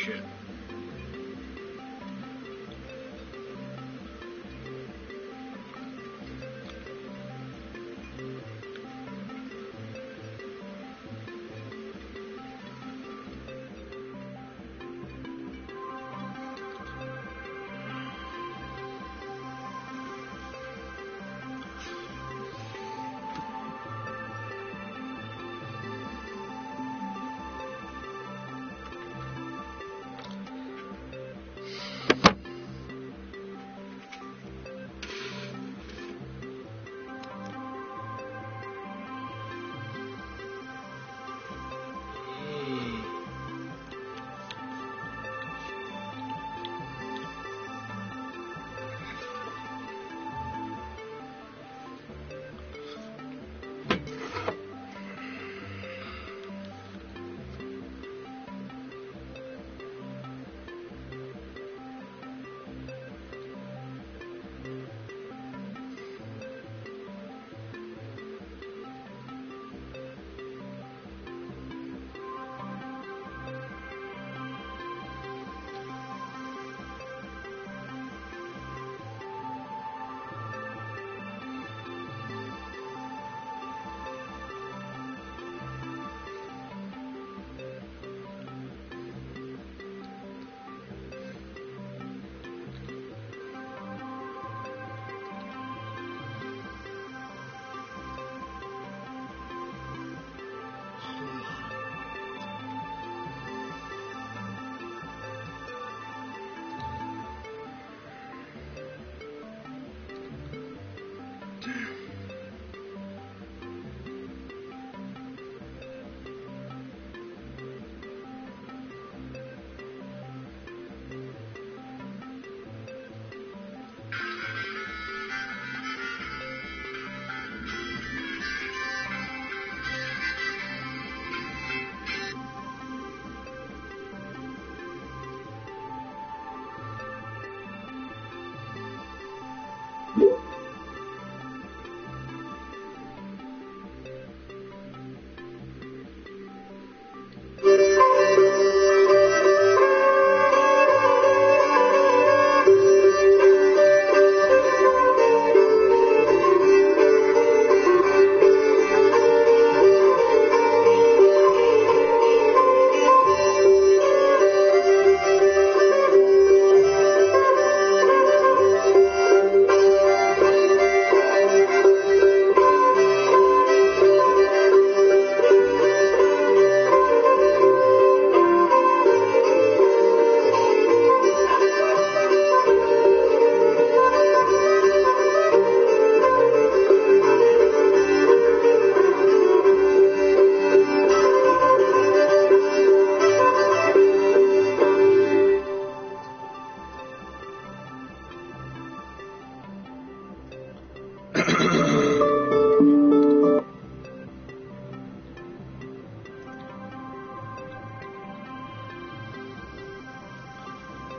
shit.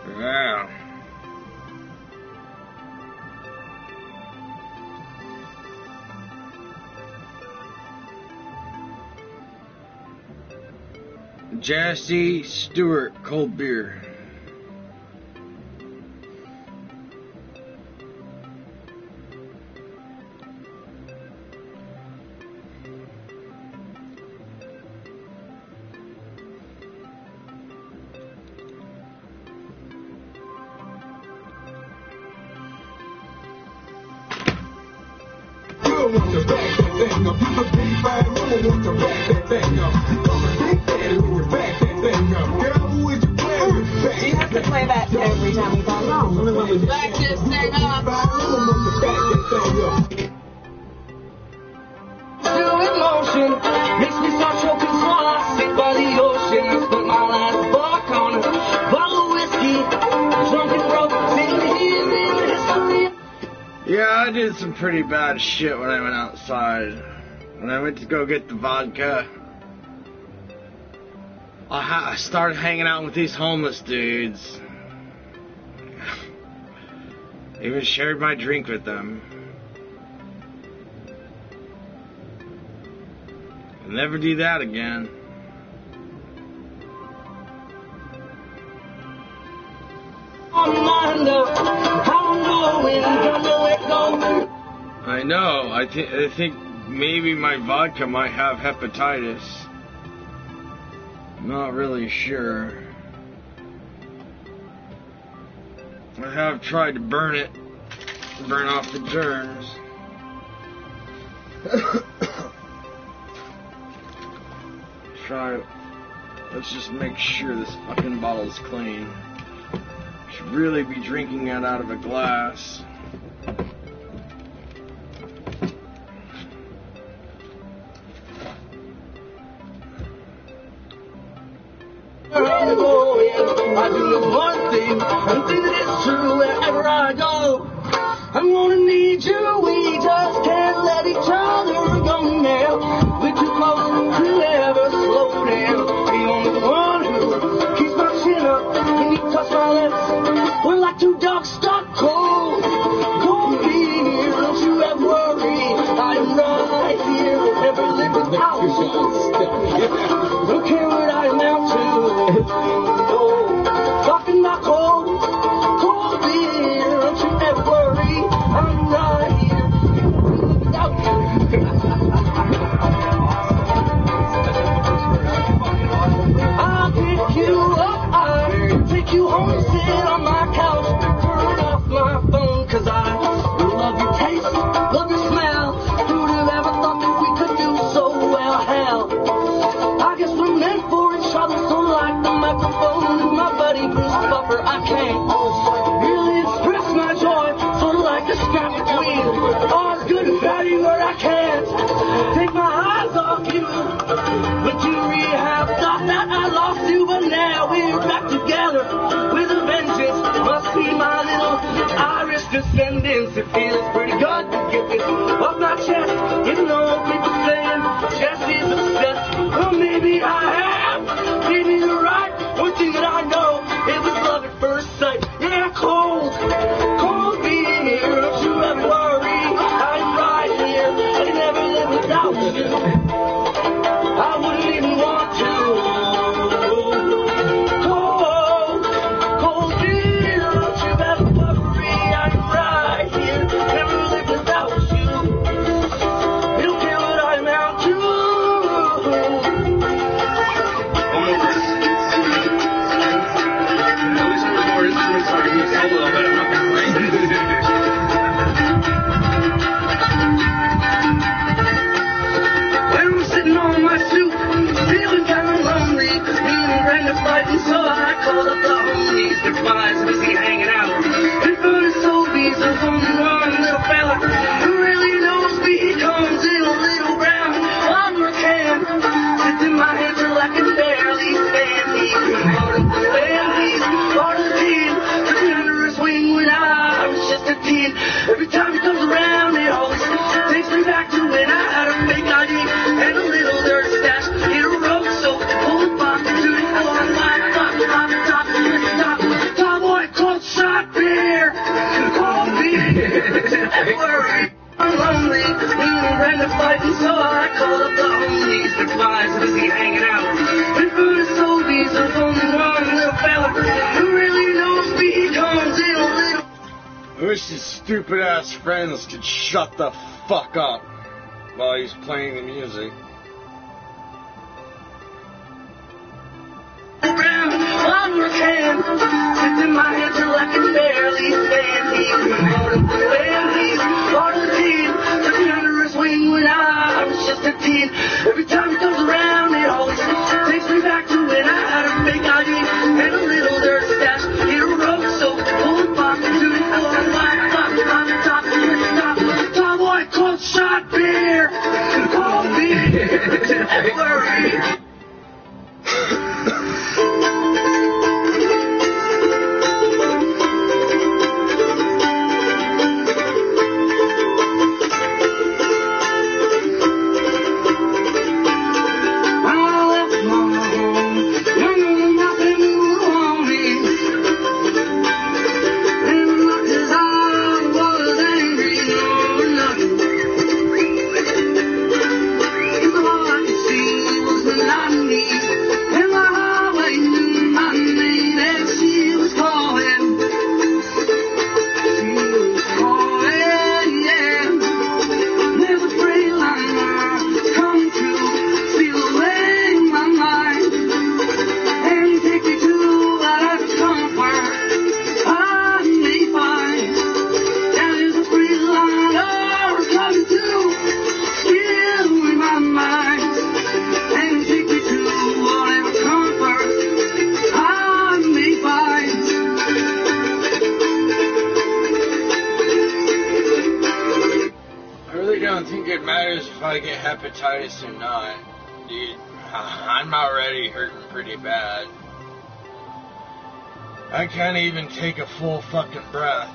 Yeah. Jesse Stewart cold beer. Do you have to play that every time you fall off? Back this thing up. Still in motion, makes me start choking swan. Sit by the ocean, I spent my last buck on a bottle of whiskey. Drunk and broke, yeah, I did some pretty bad shit when I went outside. When I went to go get the vodka, I started hanging out with these homeless dudes. Even shared my drink with them. I'll never do that again. surrender. I'm going, gonna let go. I know. I think maybe my vodka might have hepatitis. Not really sure. I have tried to burn it, burn off the germs. Let's just make sure this fucking bottle's clean. Should really be drinking it out of a glass. I'm going, I do know one thing, and think that it's true wherever I go. I'm gonna need you, we just can't let each other go now. We're too close to ever slow down. The only one who keeps my chin up when you touch my lips. We're like two dogs stuck cold, cold here. Don't you ever worry, I am right here. Never live without you. Don't care what I amount to. Oh, fucking not cold, cold beer. Don't you ever worry, I'm right here. Without you. I'll pick you up, I'll take you home and sit on my couch. Turn off my phone, 'cause I love your taste, love your smell. Who'd have ever thought that we could do so well? Hell, I guess we're meant for each other, so like the microphone and my buddy Bruce Buffer, I can't really express my joy, sort of like a scrap between all's good and bad, but I can't take my eyes off you. Went to rehab, thought that I lost you, but now we're back together with a vengeance. Must be my little Irish descendants. It feels pretty good to get this off my chest, even though people saying Jesse's obsessed. Well, maybe I have, maybe you're right. One thing that I know, it was love at first sight. Yeah, cold, cold beer. Don't you ever worry, I'm right here. I can never live without you. I wouldn't even want to. Cold, cold beer. Don't you ever worry, I'm right here. Never live without you. You don't care what I amount to. One more verse. At least there was more instruments so I can use solo, but I'm not gonna write. When I'm sitting on my stoop, feeling kinda lonely, 'cause me and Brenda fighting, so I called up the homies. Their wives busy hanging out in front of Sobeys. There's only one little fella who really knows me. He comes in a little brown lumber can, sits in my hands till I can barely stand. He's part of the band, he's part of the team. Took me under his wing when I was just a teen. Every time he comes around, it always takes me back to when I had a fake ID and a little dirt stash. Hit a road so pull the box to the floor and top boy, cold shot beer, cold beer. Worry, I'm lonely, me and Brenda fighting, so I called up the homies. Their wives busy hanging out in front of Sobeys. There's only one little fella who really knows me. He comes in a little. I wish his stupid ass friends could shut the fuck up while he's playing the music. Brown lumber can, sits in my hands till I can barely stand. He's part of the band, he's part of the team. Took me under his wing when I was just a teen. Every time he comes around, it always takes me back to when I had a fake ID and a little dirt stash. Hit a road so pull the box to the floor and top boy, cold shot beer, cold beer. Worry. All I could see was the light. it matters if I get hepatitis or not, dude. I'm already hurting pretty bad. I can't even take a full fucking breath.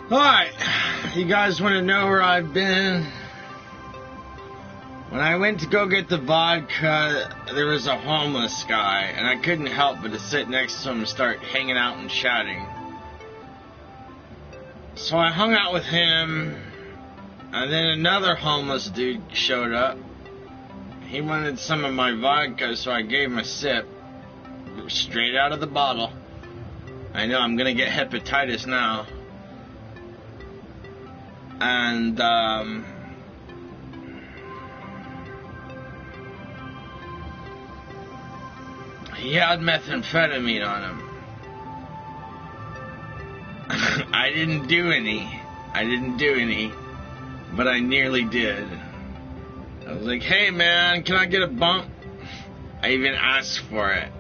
Alright, you guys want to know where I've been? When I went to go get the vodka, there was a homeless guy, and I couldn't help but to sit next to him and start hanging out and chatting. So I hung out with him, and then another homeless dude showed up. He wanted some of my vodka, so I gave him a sip, straight out of the bottle. I know I'm gonna get hepatitis now. And, he had methamphetamine on him. I didn't do any, but I nearly did. I was like, hey man, can I get a bump? I even asked for it.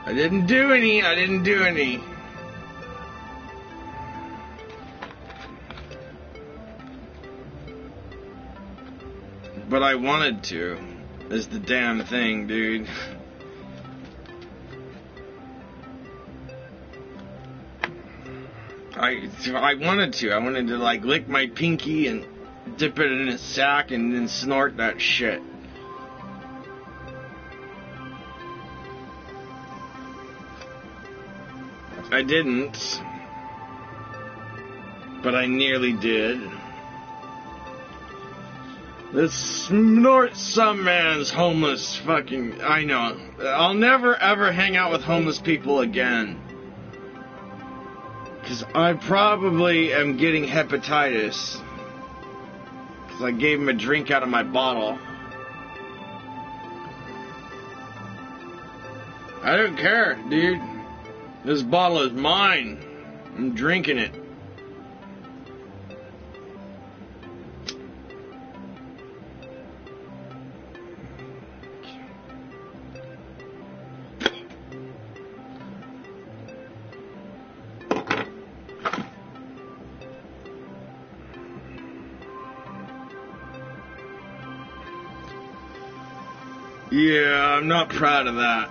I didn't do any. But I wanted to. Is the damn thing, dude. I wanted to. I wanted to, like, lick my pinky and dip it in a sack and then snort that shit. I didn't, but I nearly did. This snort some man's homeless fucking... I know. I'll never ever hang out with homeless people again. Because I probably am getting hepatitis. Because I gave him a drink out of my bottle. I don't care, dude. This bottle is mine. I'm drinking it. Yeah, I'm not proud of that.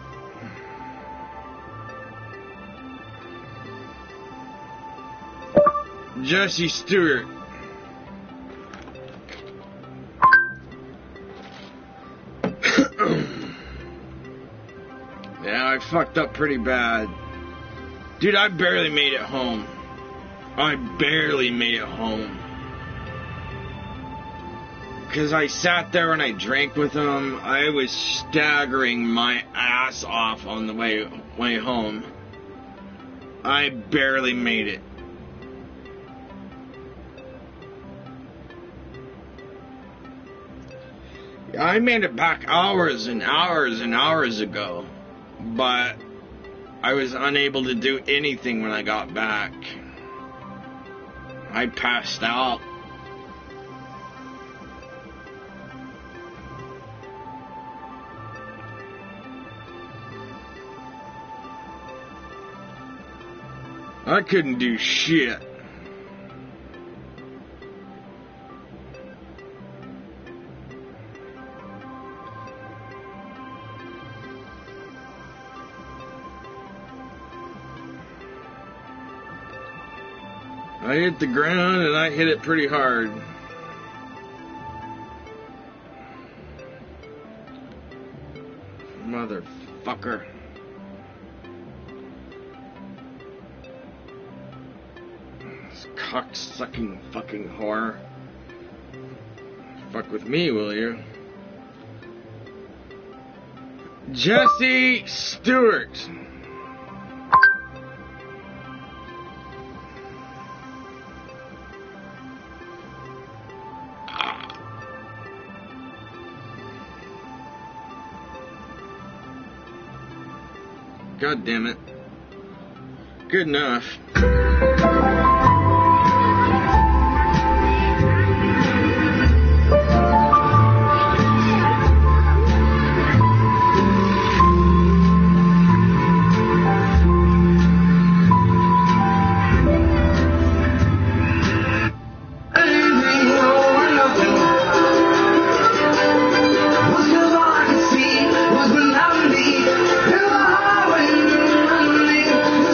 Jesse Stewart. Yeah, I fucked up pretty bad. Dude, I barely made it home. I barely made it home. Because I sat there and I drank with him. I was staggering my ass off on the way home. I barely made it. I made it back hours and hours and hours ago, but I was unable to do anything when I got back. I passed out. I couldn't do shit. I hit the ground and I hit it pretty hard. Motherfucker. This cock-sucking fucking whore. Fuck with me, will you? Jesse Stewart. God damn it. Good enough.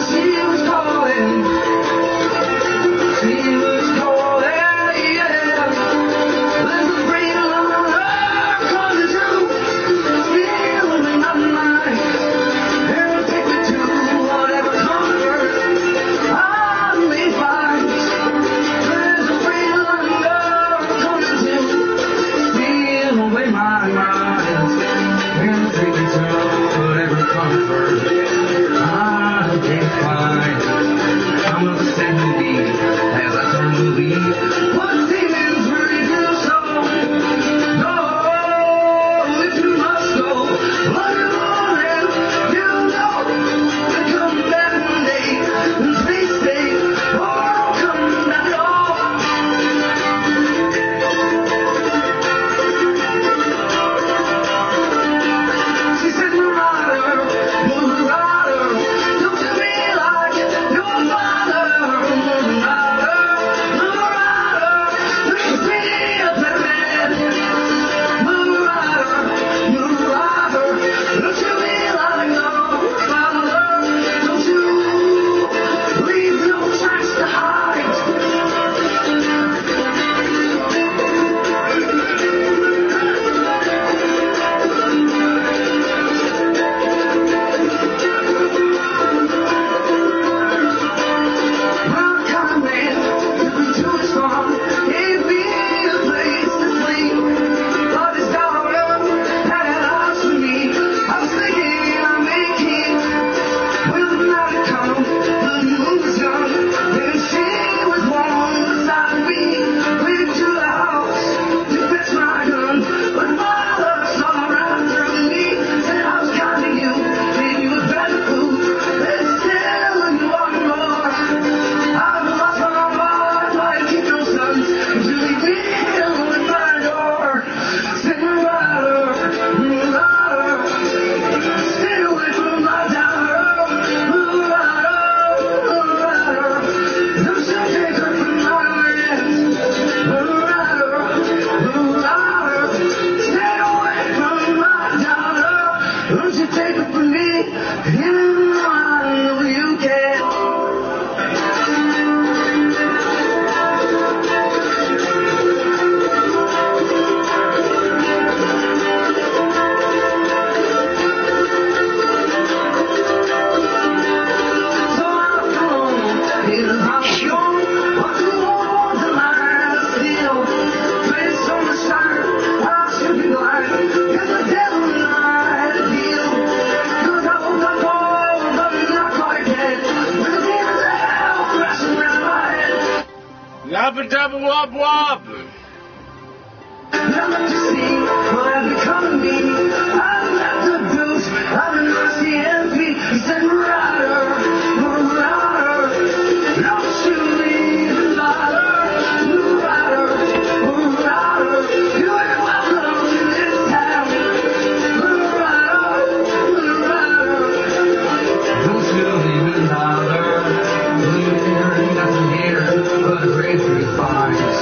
She was calling. wop wop. Now that you see what I've become of me, I've left the booth, I'm an RCMP. He said, Marauder, don't you even bother. Marauder, you ain't welcome in this town. Marauder, don't you even bother. There ain't nothing here but a grapefruit vines.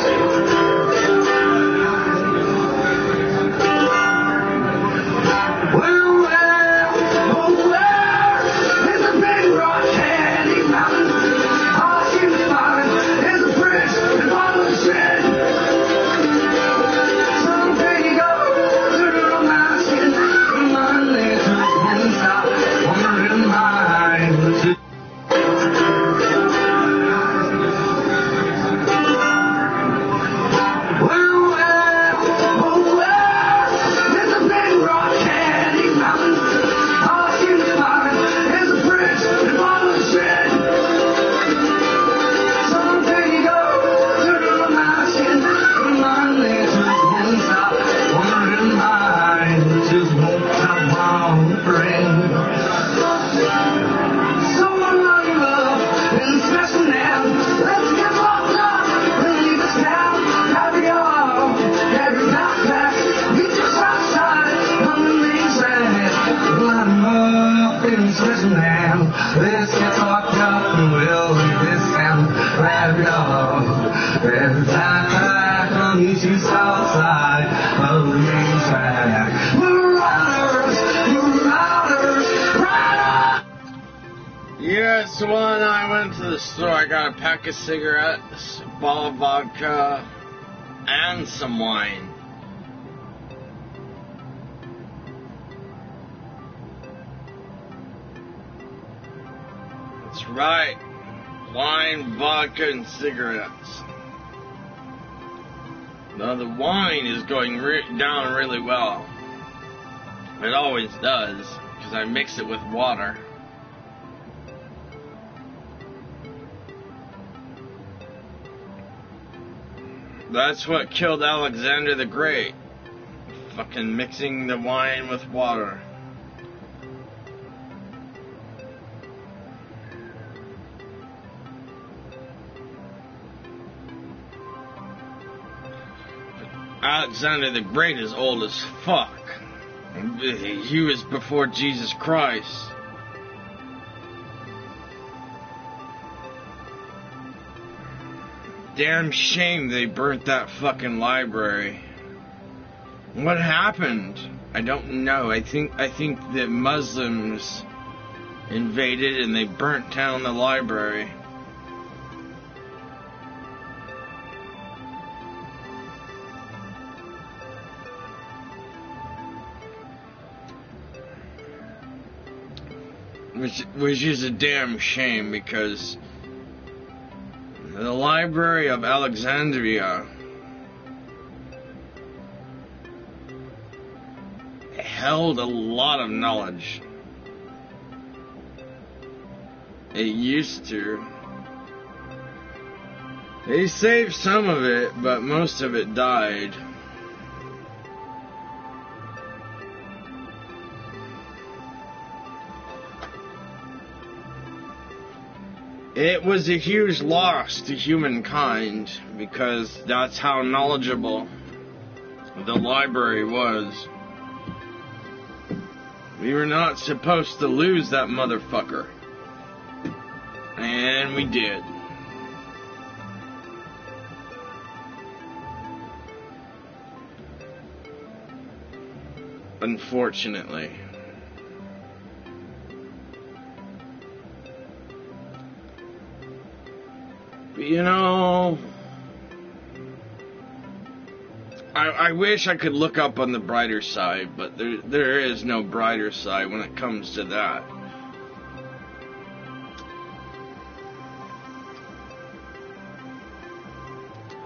Yes, when I went to the store, I got a pack of cigarettes, a bottle of vodka, and some wine. That's right. Wine, vodka, and cigarettes. Now the wine is going down really well. It always does, because I mix it with water. That's what killed Alexander the Great. Fucking mixing the wine with water. Alexander the Great is old as fuck. He was before Jesus Christ. Damn shame they burnt that fucking library. What happened? I don't know. I think the Muslims invaded and they burnt down the library. Which is a damn shame, because the Library of Alexandria held a lot of knowledge. It used to. They saved some of it, but most of it died. It was a huge loss to humankind, because that's how knowledgeable the library was. We were not supposed to lose that motherfucker. And we did. Unfortunately. You know, I wish I could look up on the brighter side, but there is no brighter side when it comes to that.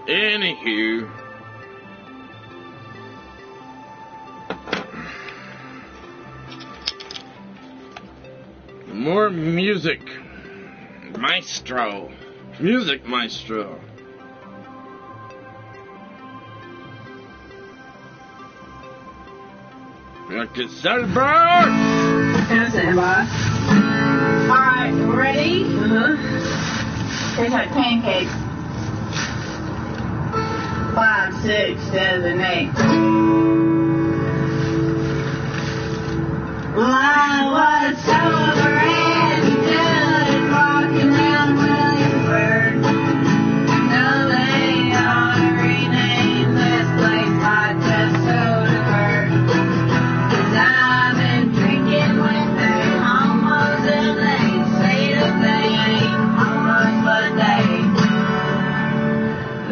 Anywho, more music, maestro. Music maestro. Look at Sunburn! And stand by. Alright, ready? Tastes like pancakes. 5, 6, 7, 8. Well, I was so brand new, walking around Williamsburg. Now they ought to rename this place Rochester Soderbergh. 'Cause I've been drinking with the homos and they say that they ain't homos, but they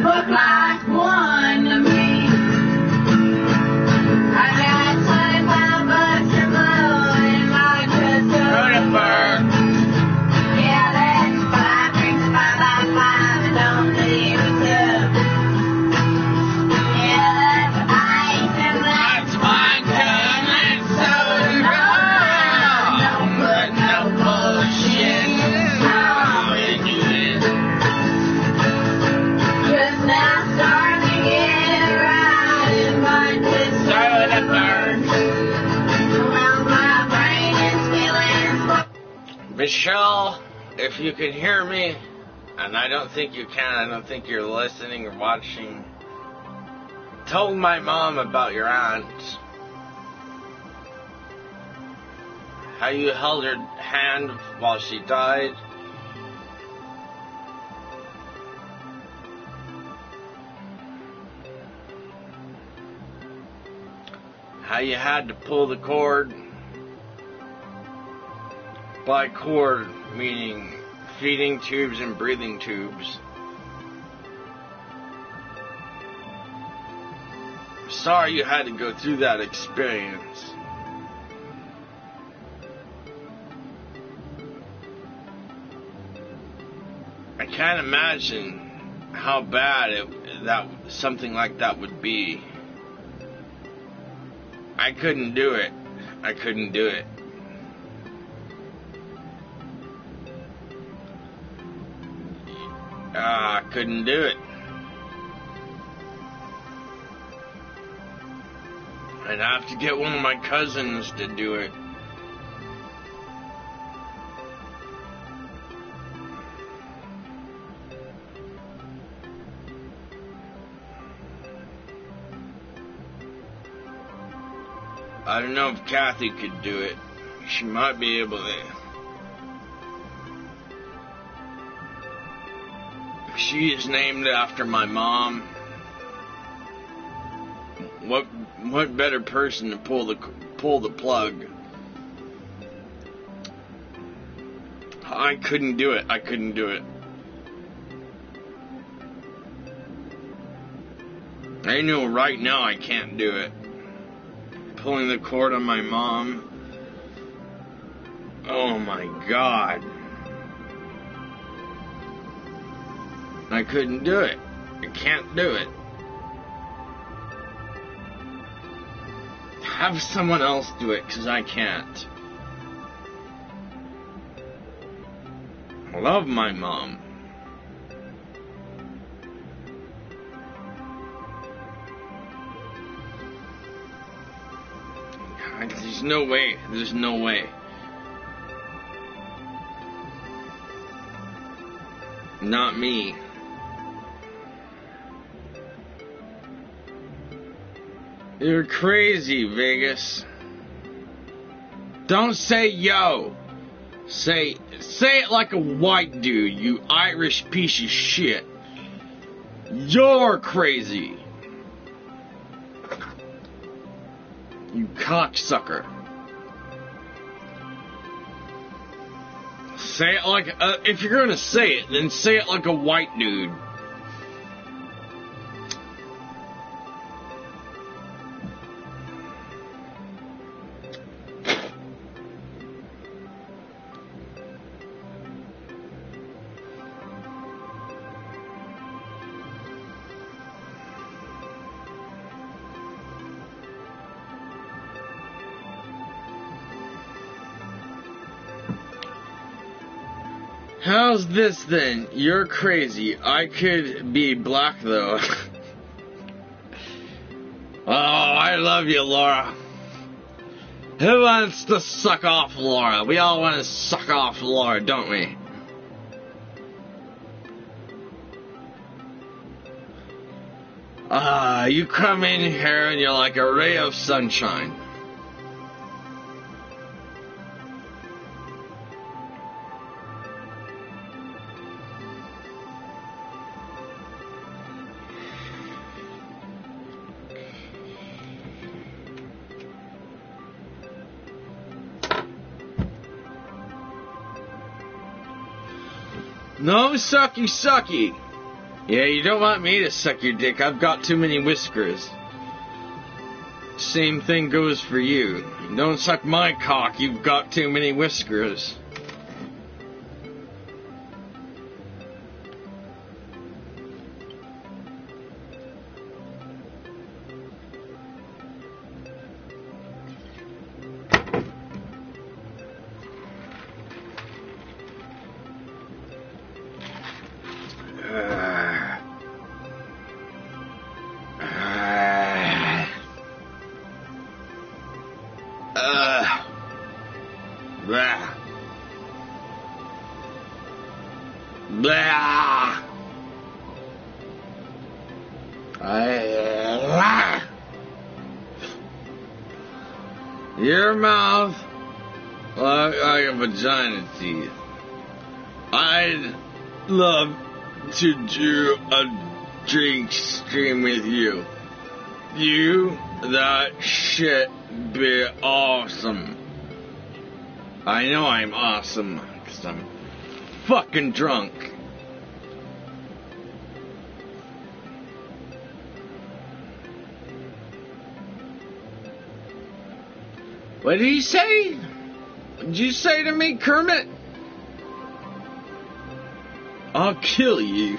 look like one to me. I got 25 bucks to blow in Rochester Soderbergh. Yeah, that's 5 drinks, 5 by 5, and don't leave a tip. Yeah, that's ice and that's vodka and soda. Don't put no bullshit in it. Just now starting to get right in Rochester Soderbergh. Well, my brain is feeling Michelle, if you can hear me, and I don't think you can, I don't think you're listening or watching, told my mom about your aunt. How you held her hand while she died. How you had to pull the cord. By cord, meaning feeding tubes and breathing tubes. Sorry you had to go through that experience. I can't imagine how bad that something like that would be. I couldn't do it. I couldn't do it. I couldn't do it. I'd have to get one of my cousins to do it. I don't know if Kathy could do it. She might be able to. She is named after my mom. What better person to pull the plug? I couldn't do it. I couldn't do it. I know right now I can't do it. Pulling the cord on my mom. Oh my God. I couldn't do it. I can't do it. Have someone else do it, because I can't. I love my mom. There's no way. There's no way. Not me. You're crazy, Vegas. Don't say yo. Say it like a white dude, you Irish piece of shit. You're crazy. You cocksucker. Say it like, if you're gonna say it, then say it like a white dude. How's this then? You're crazy. I could be black though. Oh, I love you, Laura. Who wants to suck off Laura? We all want to suck off Laura, don't we? You come in here and you're like a ray of sunshine. No sucky sucky. Yeah, you don't want me to suck your dick. I've got too many whiskers. Same thing goes for you. Don't suck my cock. You've got too many whiskers. Blah. Blah. Your mouth like a vagina teeth. I'd love to do a drink stream with you. That shit be awesome. I know I'm awesome, 'cause I'm fucking drunk. What did he say? What did you say to me, Kermit? I'll kill you.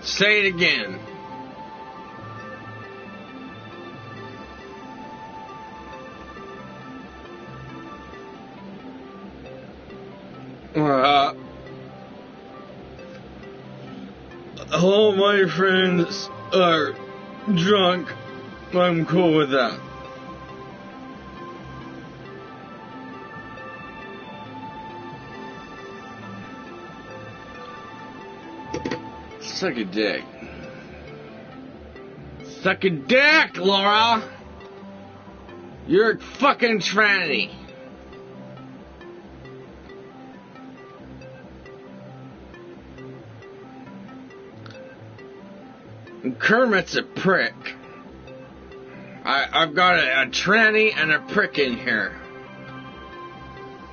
Say it again. All my friends are drunk. I'm cool with that. Suck a dick. Suck a dick, Laura! You're a fucking tranny. Kermit's a prick. I've got a tranny and a prick in here.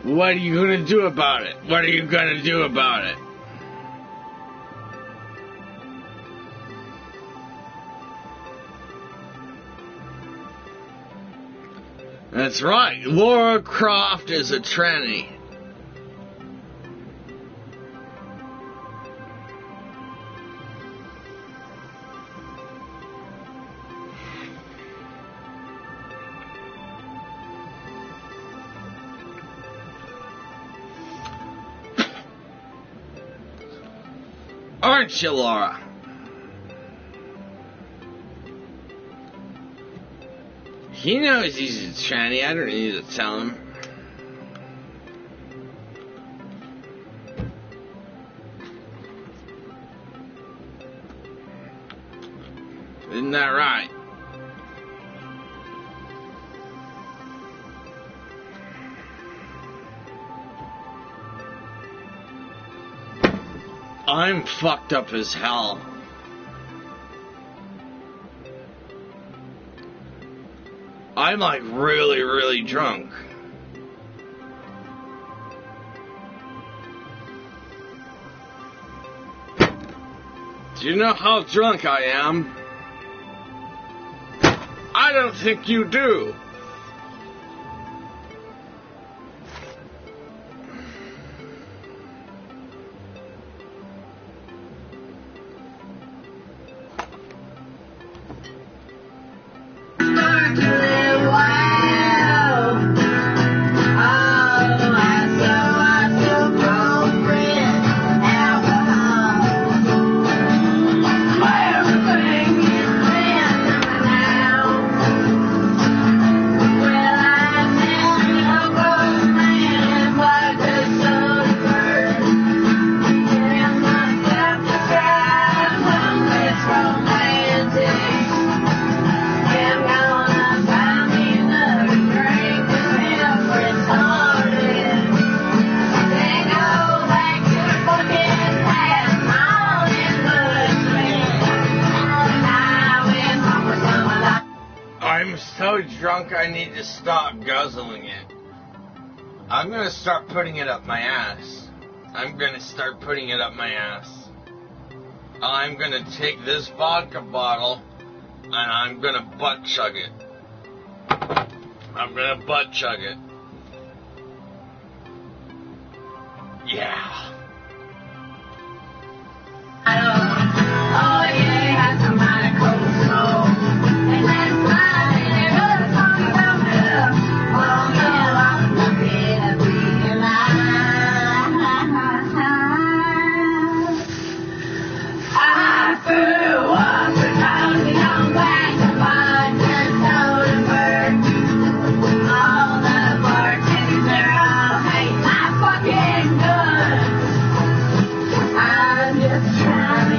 What are you gonna do about it? What are you gonna do about it? That's right. Laura Croft is a tranny. Aren't you, Laura? He knows he's a tranny. I don't need to tell him. Isn't that right? I'm fucked up as hell. I'm like really, really drunk. Do you know how drunk I am? I don't think you do. I'm so drunk I need to stop guzzling it. I'm gonna start putting it up my ass. I'm gonna start putting it up my ass. I'm gonna take this vodka bottle and I'm gonna butt chug it. I'm gonna butt chug it. Yeah. Oh yeah, he has some kind of cold soul. And that's fine, and every song about love. Oh yeah, I'm happy to be alive. I flew up across the young black divide, just Soderbergh. All the bartenders, they're all hate my fucking guts. I'm just trying to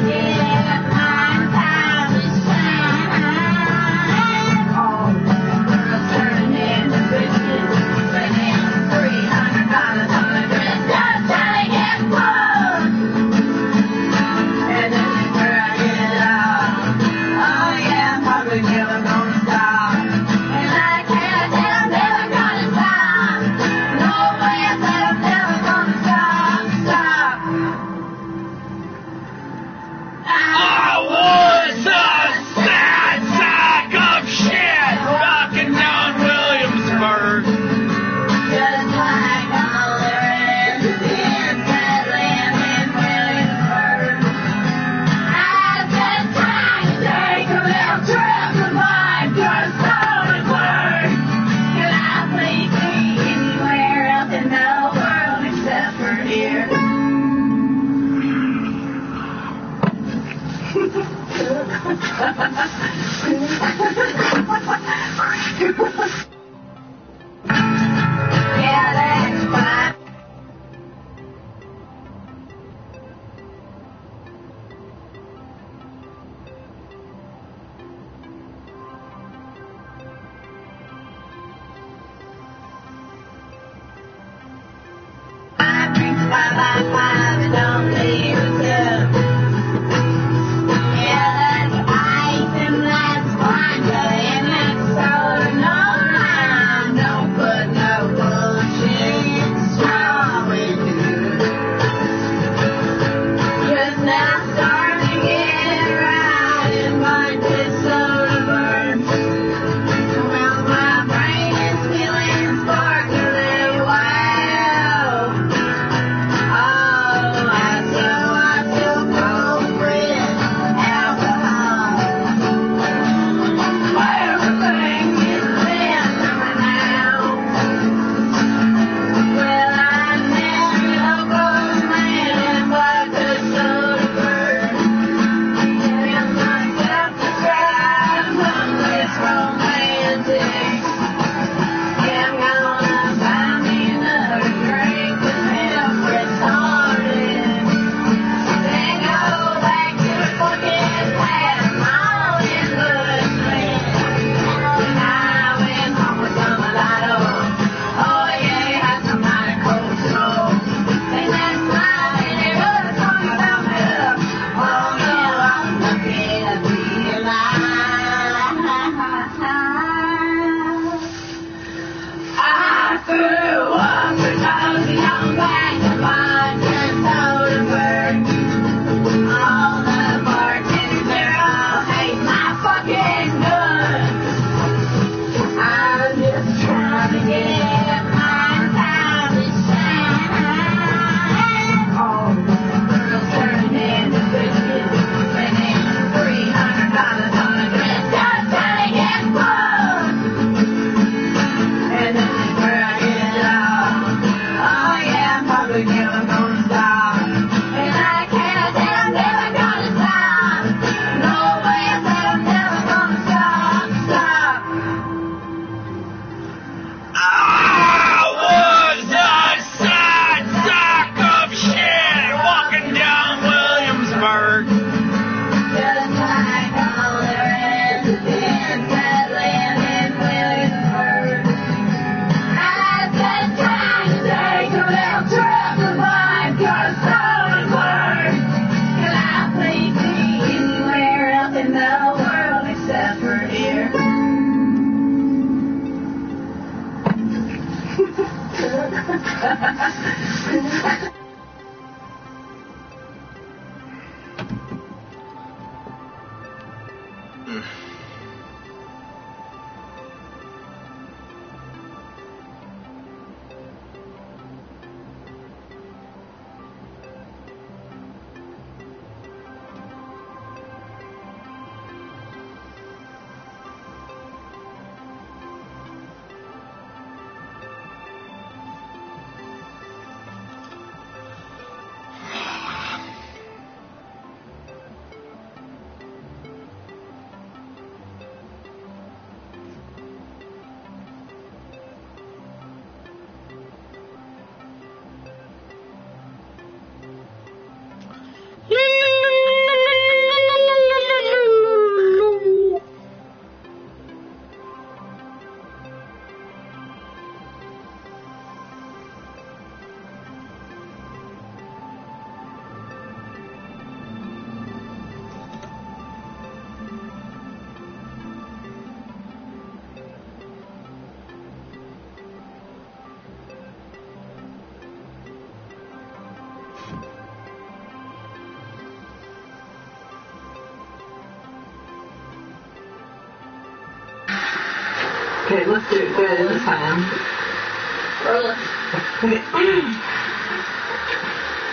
Okay, let's do it good this time.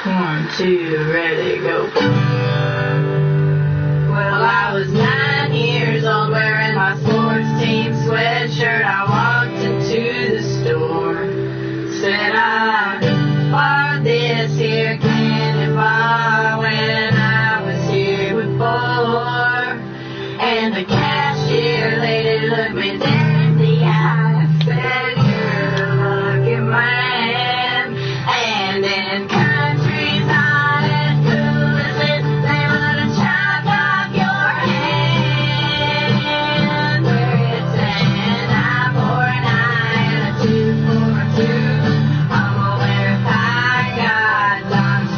One, two, ready, go. Well, I was 9 years old wearing my sports team sweatshirt. I walked into the store, said I bought this here candy bar when I was here before. And the cashier lady looked me dead in the eye, said, "You're a lucky man." And in countries not as cool as this, they would have chopped off your hand. Where it's an eye for an eye and a tooth for a tooth. I'm gonna verify God's honest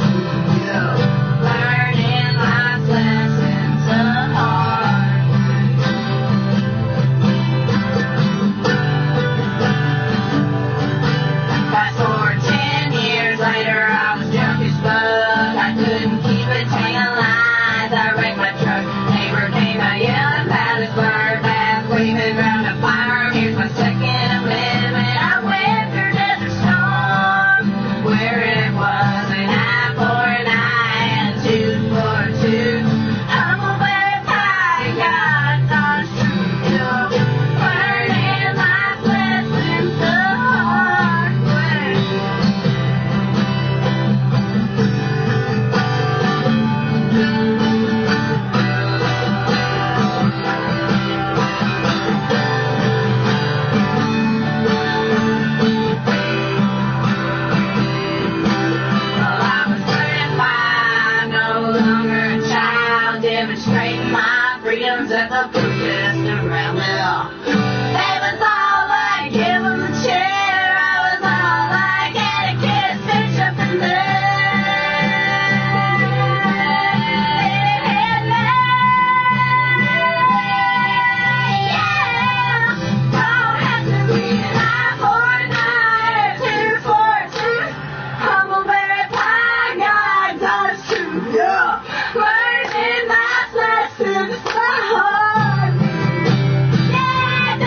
truth. Learning life's lessons the hard way. Fast forward 10 years later, I was drunk as fuck. I couldn't keep a tail lines. I wrecked my truck. Neighbor came out yelling about his bird bath, waving around a fire. Here's my Second Amendment. I went through Desert Storm, where it was an eye for an eye and a tooth for a tooth. I'm gonna verify God's honest truth. Learning life's lessons the hard way. Well, I was 35, no longer a child, demonstrating my freedoms at the protest around there. They was all like, "Give 'em the chair." I was all like, "Get a kiss, bitch up in there. Don't have to be an eye for an eye or a tooth for a tooth. I'm gonna verify God's honest truth. Learning life's lessons the hard way. Yeah,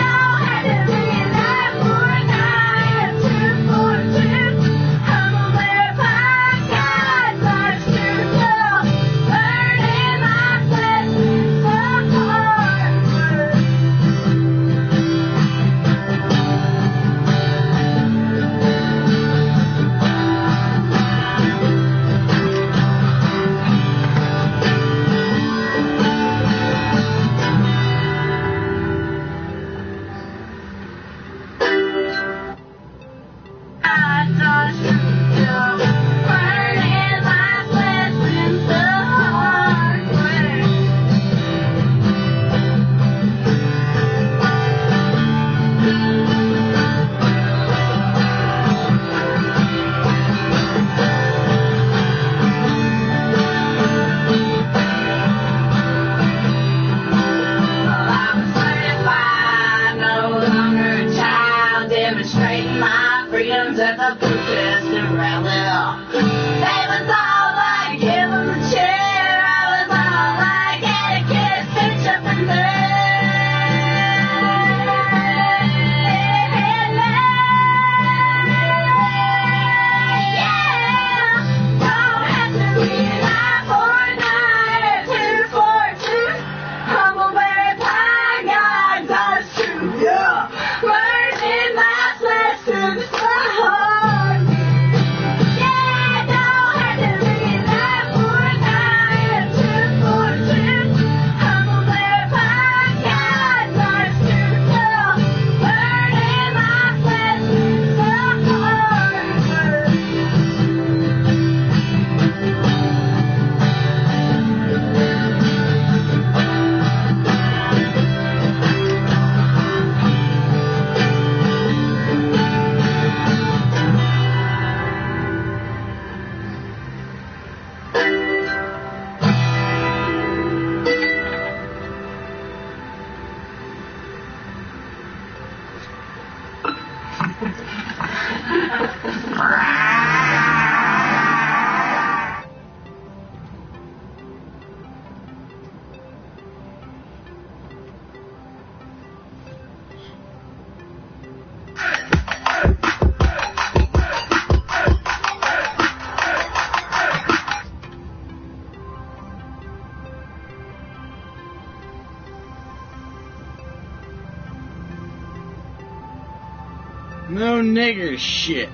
No nigger shit.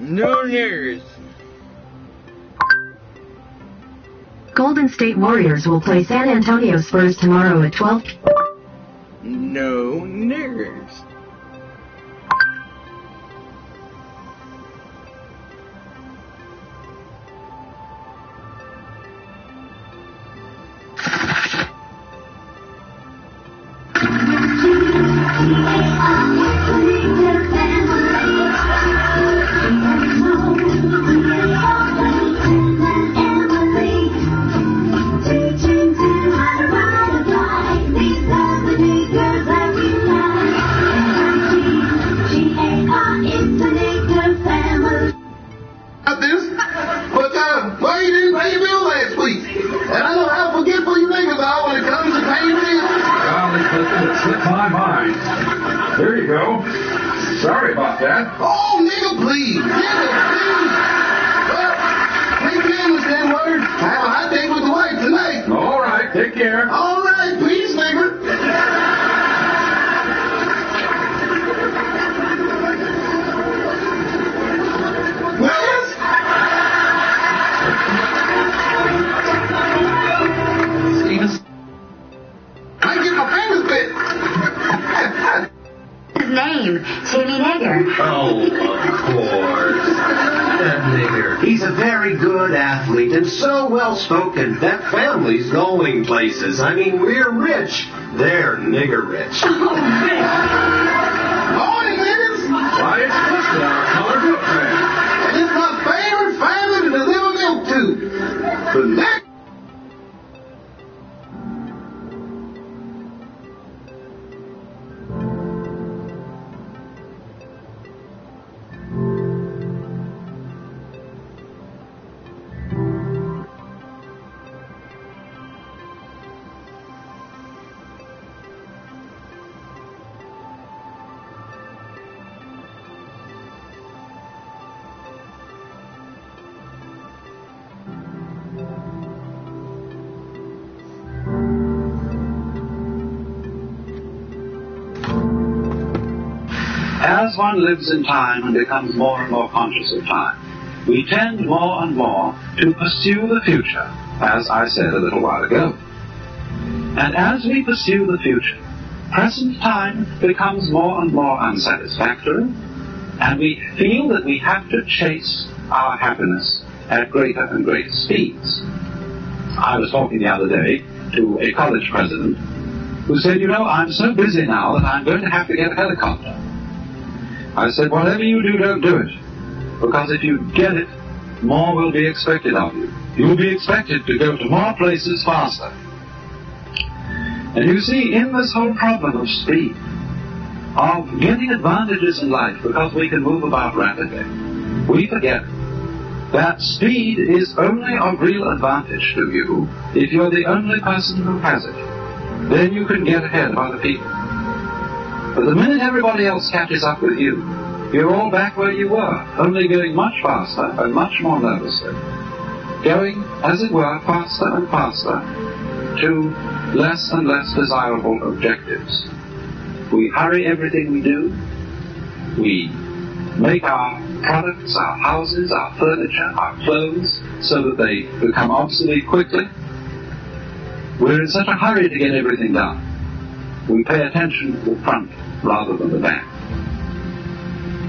No niggers. Golden State Warriors will play San Antonio Spurs tomorrow at 12. No niggers. My mind. There you go. Sorry about that. Oh, nigga, please. Nigga, please. Well, take care of this damn word. Have a hot date with the wife tonight. All right, take care. All right, please, nigga. Name, Timmy Nigger. Oh, of course. That nigger. He's a very good athlete and so well-spoken. That family's going places. I mean, we're rich. They're nigger rich. Morning, niggas. Why, it's listed on our color book, man. And it's my favorite family to deliver milk to. The next. As one lives in time and becomes more and more conscious of time, we tend more and more to pursue the future, as I said a little while ago. And as we pursue the future, present time becomes more and more unsatisfactory, and we feel that we have to chase our happiness at greater and greater speeds. I was talking the other day to a college president who said, you know, I'm so busy now that I'm going to have to get a helicopter. I said, whatever you do, don't do it. Because if you get it, more will be expected of you. You'll be expected to go to more places faster. And you see, in this whole problem of speed, of getting advantages in life because we can move about rapidly, we forget that speed is only of real advantage to you if you're the only person who has it. Then you can get ahead of other people. But the minute everybody else catches up with you, you're all back where you were, only going much faster and much more nervously. Going, as it were, faster and faster to less and less desirable objectives. We hurry everything we do. We make our products, our houses, our furniture, our clothes, so that they become obsolete quickly. We're in such a hurry to get everything done. We pay attention to the front rather than the back.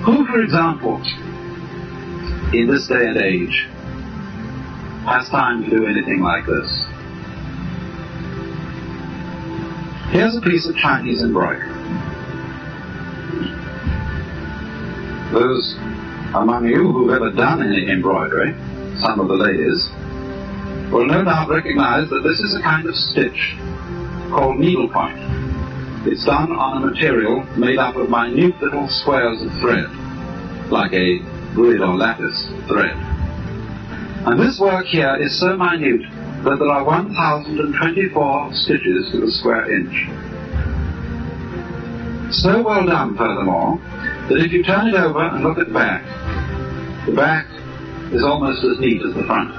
Who, for example, in this day and age, has time to do anything like this? Here's a piece of Chinese embroidery. Those among you who've ever done any embroidery, some of the ladies, will no doubt recognize that this is a kind of stitch called needlepoint. It's done on a material made up of minute little squares of thread, like a grid or lattice thread. And this work here is so minute that there are 1,024 stitches to the square inch. So well done, furthermore, that if you turn it over and look at the back is almost as neat as the front.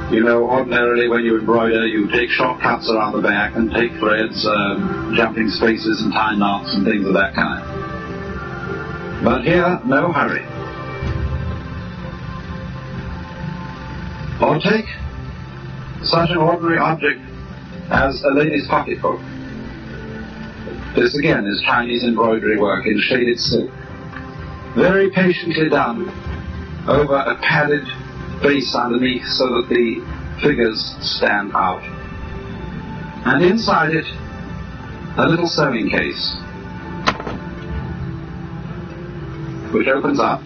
You know, ordinarily when you embroider, you take shortcuts around the back and take threads, jumping spaces and tie knots and things of that kind. But here, no hurry. Or take such an ordinary object as a lady's pocketbook. This again is Chinese embroidery work in shaded silk, very patiently done over a padded base underneath so that the figures stand out. And inside it, a little sewing case, which opens up,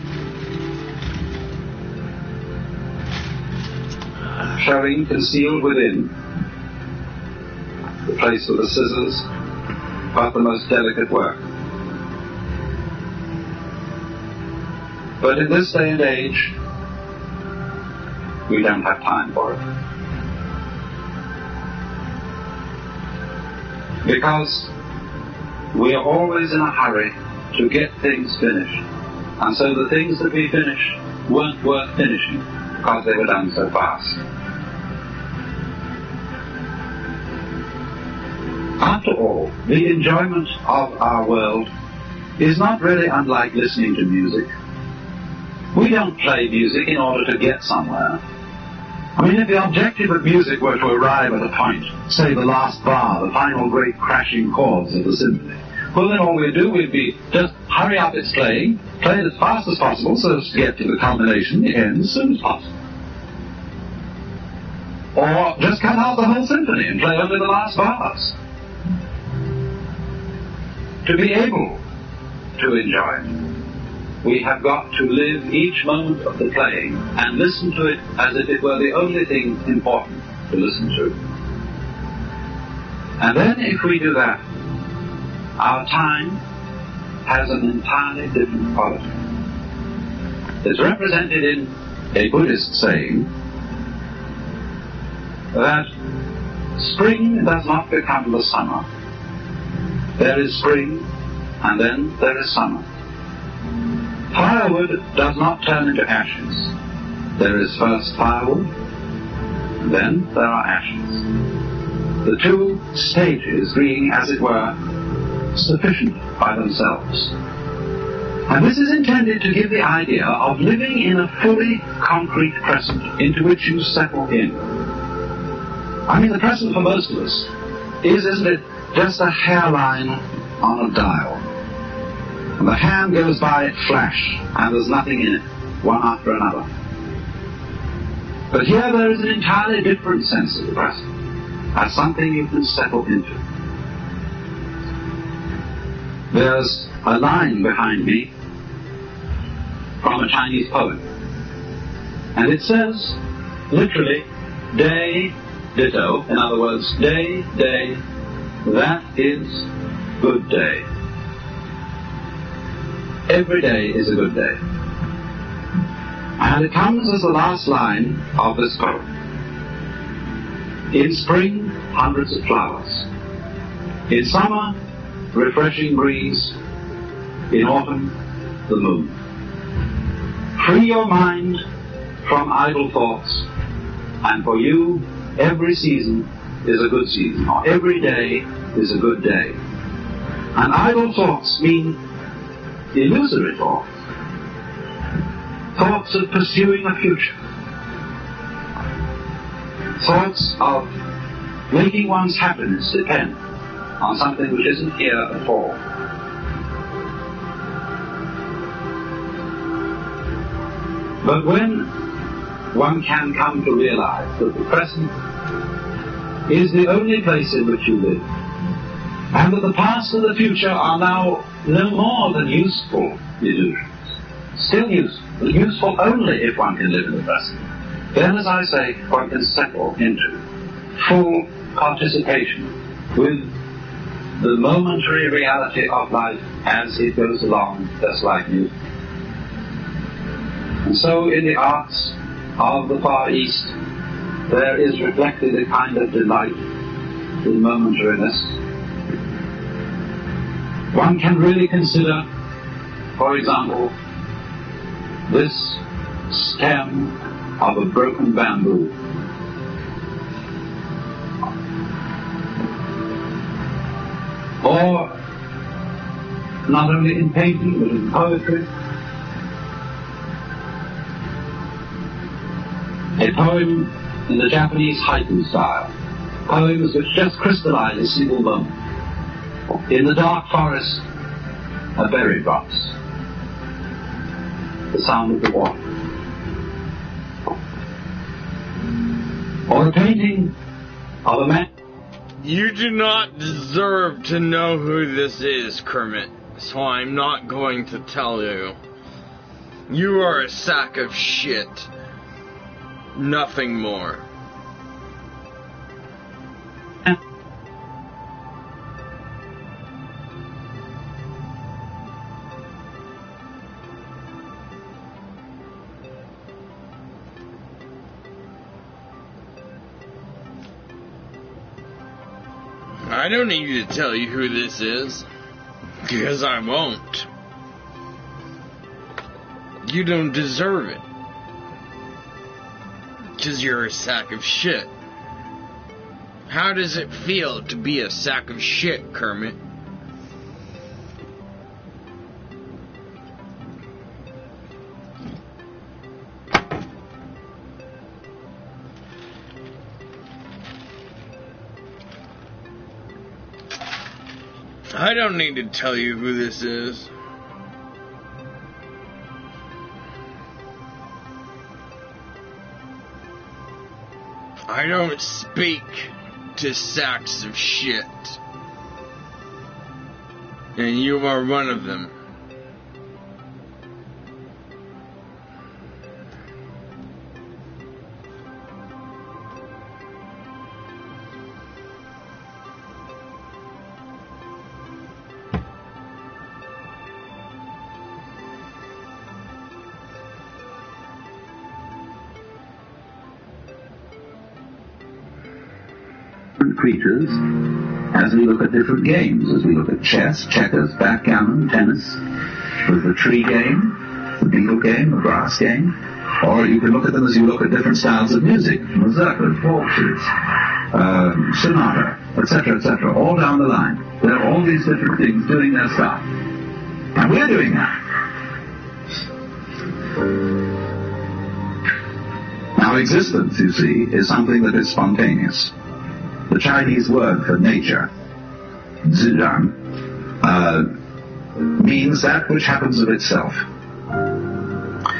showing concealed within the place for the scissors, but the most delicate work. But in this day and age, we don't have time for it. Because we are always in a hurry to get things finished. And so the things that we finish weren't worth finishing because they were done so fast. After all, the enjoyment of our world is not really unlike listening to music. We don't play music in order to get somewhere. I mean, if the objective of music were to arrive at a point, say the last bar, the final great crashing chords of the symphony, well then all we'd do would be just hurry up its playing, play it as fast as possible so as to get to the culmination, the end, as soon as possible. Or just cut out the whole symphony and play only the last bars. To be able to enjoy it, we have got to live each moment of the playing and listen to it as if it were the only thing important to listen to. And then if we do that, our time has an entirely different quality. It's represented in a Buddhist saying that spring does not become the summer. There is spring, and then there is summer. Firewood does not turn into ashes. There is first firewood, and then there are ashes. The two stages being, as it were, sufficient by themselves. And this is intended to give the idea of living in a fully concrete present into which you settle in. I mean, the present for most of us is, isn't it, just a hairline on a dial. And the hand goes by it flash, and there's nothing in it, one after another. But here there is an entirely different sense of the present, as something you can settle into. There's a line behind me from a Chinese poet, and it says, literally, day, ditto, in other words, day, day, that is good day. Every day is a good day. And it comes as the last line of this poem. In spring, hundreds of flowers. In summer, refreshing breeze. In autumn, the moon. Free your mind from idle thoughts, and for you, every season is a good season, or every day is a good day. And idle thoughts mean illusory thoughts. Thoughts of pursuing a future. thoughts of making one's happiness depend on something which isn't here at all. But when one can come to realize that the present is the only place in which you live, and that the past and the future are now no more than useful illusions, still useful, but useful only if one can live in the present, then, as I say, one can settle into full participation with the momentary reality of life as it goes along, just like music. And so in the arts of the Far East, there is reflected a kind of delight in momentariness. One can really consider, for example, this stem of a broken bamboo. Or, not only in painting, but in poetry, a poem in the Japanese haiku style, poems which just crystallize a single moment. In the dark forest, a berry drops, the sound of the water. Or a painting of a man. You do not deserve to know who this is, Kermit, so I'm not going to tell you. You are a sack of shit. Nothing more. I don't need to tell you who this is, because I won't. You don't deserve it, because you're a sack of shit. How does it feel to be a sack of shit, Kermit? I don't need to tell you who this is. I don't speak to sacks of shit. And you are one of them. Creatures as we look at different games, as we look at chess, checkers, backgammon, tennis, with the tree game, the beetle game, the grass game, or you can look at them as you look at different styles of music, mazurkas, waltzes, sonata, etc., all down the line. There are all these different things doing their stuff. And we're doing that. Now, existence, you see, is something that is spontaneous. The Chinese word for nature, zhiran, means that which happens of itself.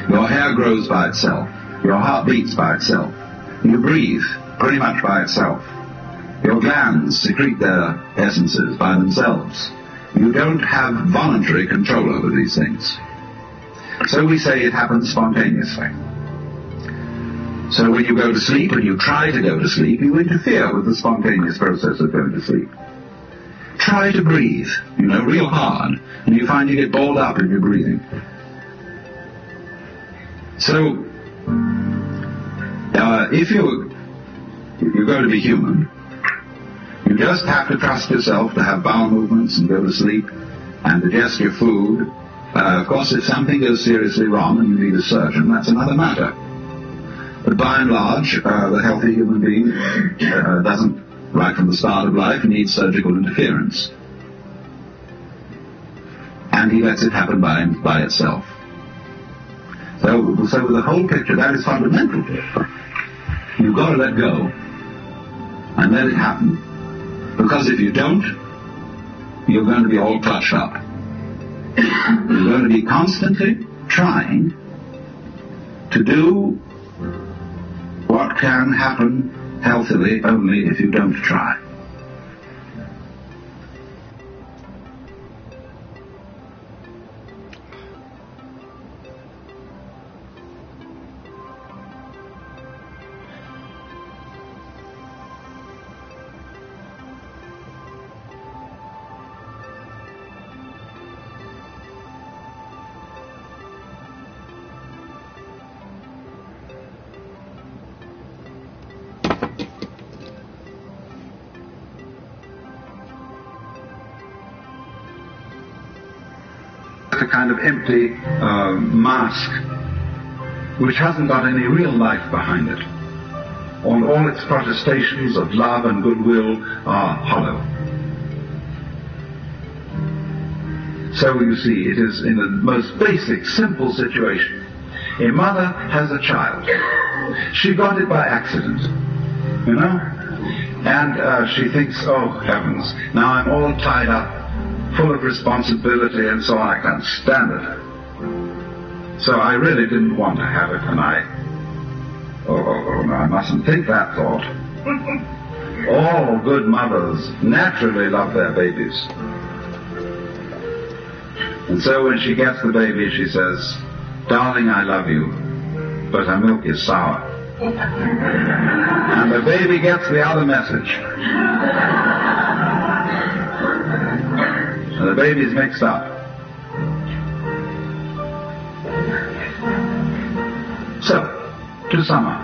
Your hair grows by itself. Your heart beats by itself. You breathe pretty much by itself. Your glands secrete their essences by themselves. You don't have voluntary control over these things. So we say it happens spontaneously. So when you go to sleep, and you try to go to sleep, you interfere with the spontaneous process of going to sleep. Try to breathe, real hard, and you find you get balled up in your breathing. So, if you're going to be human, you just have to trust yourself to have bowel movements and go to sleep and digest your food. Of course, if something goes seriously wrong and you need a surgeon, that's another matter. But by and large, the healthy human being doesn't, right from the start of life, need surgical interference. And he lets it happen by itself. So with the whole picture, that is fundamental to it. You've got to let go. and let it happen. Because if you don't, you're going to be all clutched up. You're going to be constantly trying to do what can happen healthily only if you don't try. A kind of empty mask which hasn't got any real life behind it. And all its protestations of love and goodwill are hollow. So you see, it is in the most basic, simple situation. A mother has a child. She got it by accident, you know? And she thinks, oh heavens, now I'm all tied up, full of responsibility and so on, I can't stand it. So I really didn't want to have it, and no, I mustn't think that thought. All good mothers naturally love their babies. And so when she gets the baby, she says, darling, I love you, but her milk is sour. And the baby gets the other message. And the baby's mixed up. So, to sum up,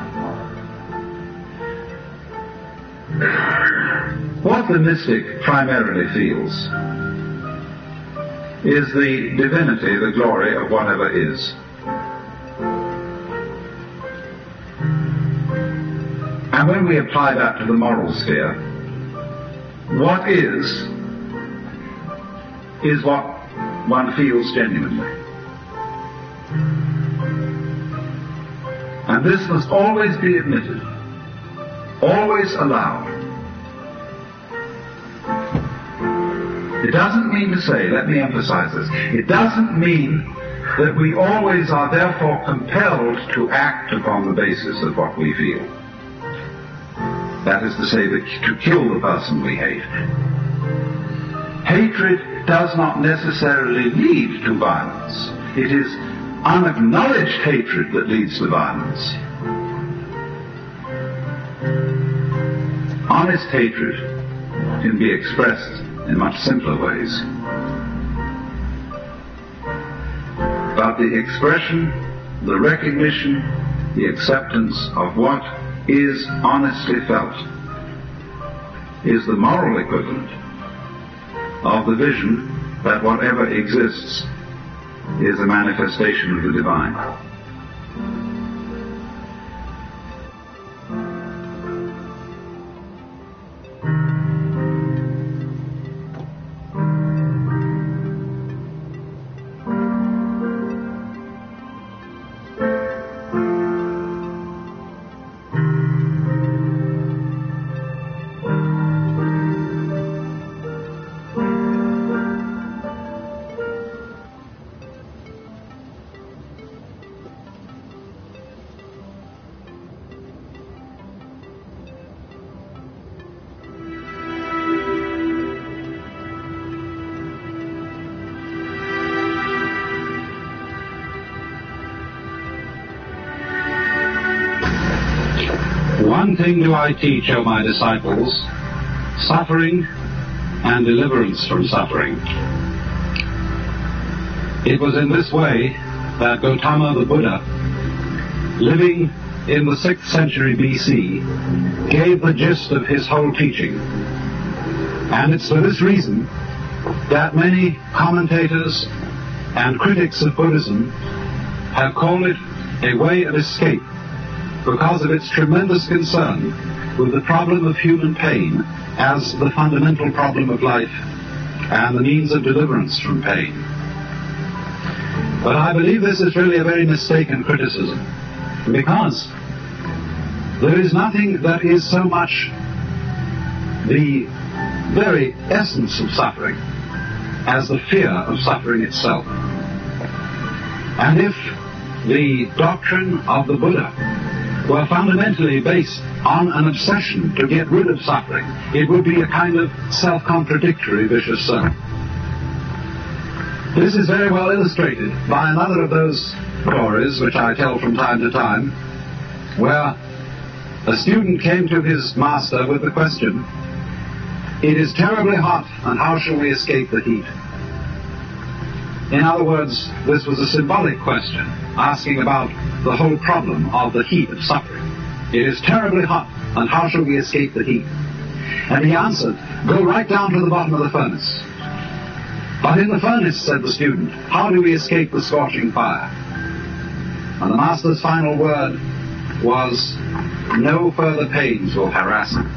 what the mystic primarily feels is the divinity, the glory of whatever is. And when we apply that to the moral sphere, what is what one feels genuinely. And this must always be admitted, always allowed. It doesn't mean to say, let me emphasize this, it doesn't mean that we always are therefore compelled to act upon the basis of what we feel. That is to say, that to kill the person we hate. Hatred does not necessarily lead to violence. It is unacknowledged hatred that leads to violence. Honest hatred can be expressed in much simpler ways. But the expression, the recognition, the acceptance of what is honestly felt is the moral equivalent of the vision that whatever exists is a manifestation of the divine. One thing do I teach, O my disciples, suffering and deliverance from suffering. It was in this way that Gautama the Buddha, living in the 6th century BC, gave the gist of his whole teaching. And it's for this reason that many commentators and critics of Buddhism have called it a way of escape, because of its tremendous concern with the problem of human pain as the fundamental problem of life and the means of deliverance from pain. But I believe this is really a very mistaken criticism, because there is nothing that is so much the very essence of suffering as the fear of suffering itself. And if the doctrine of the Buddha were fundamentally based on an obsession to get rid of suffering, it would be a kind of self-contradictory vicious circle. This is very well illustrated by another of those stories which I tell from time to time, where a student came to his master with the question, "It is terribly hot, and how shall we escape the heat?" In other words, this was a symbolic question, asking about the whole problem of the heat of suffering. It is terribly hot, and how shall we escape the heat? And he answered, "Go right down to the bottom of the furnace." "But in the furnace," said the student, "how do we escape the scorching fire?" And the master's final word was, "No further pains will harass him."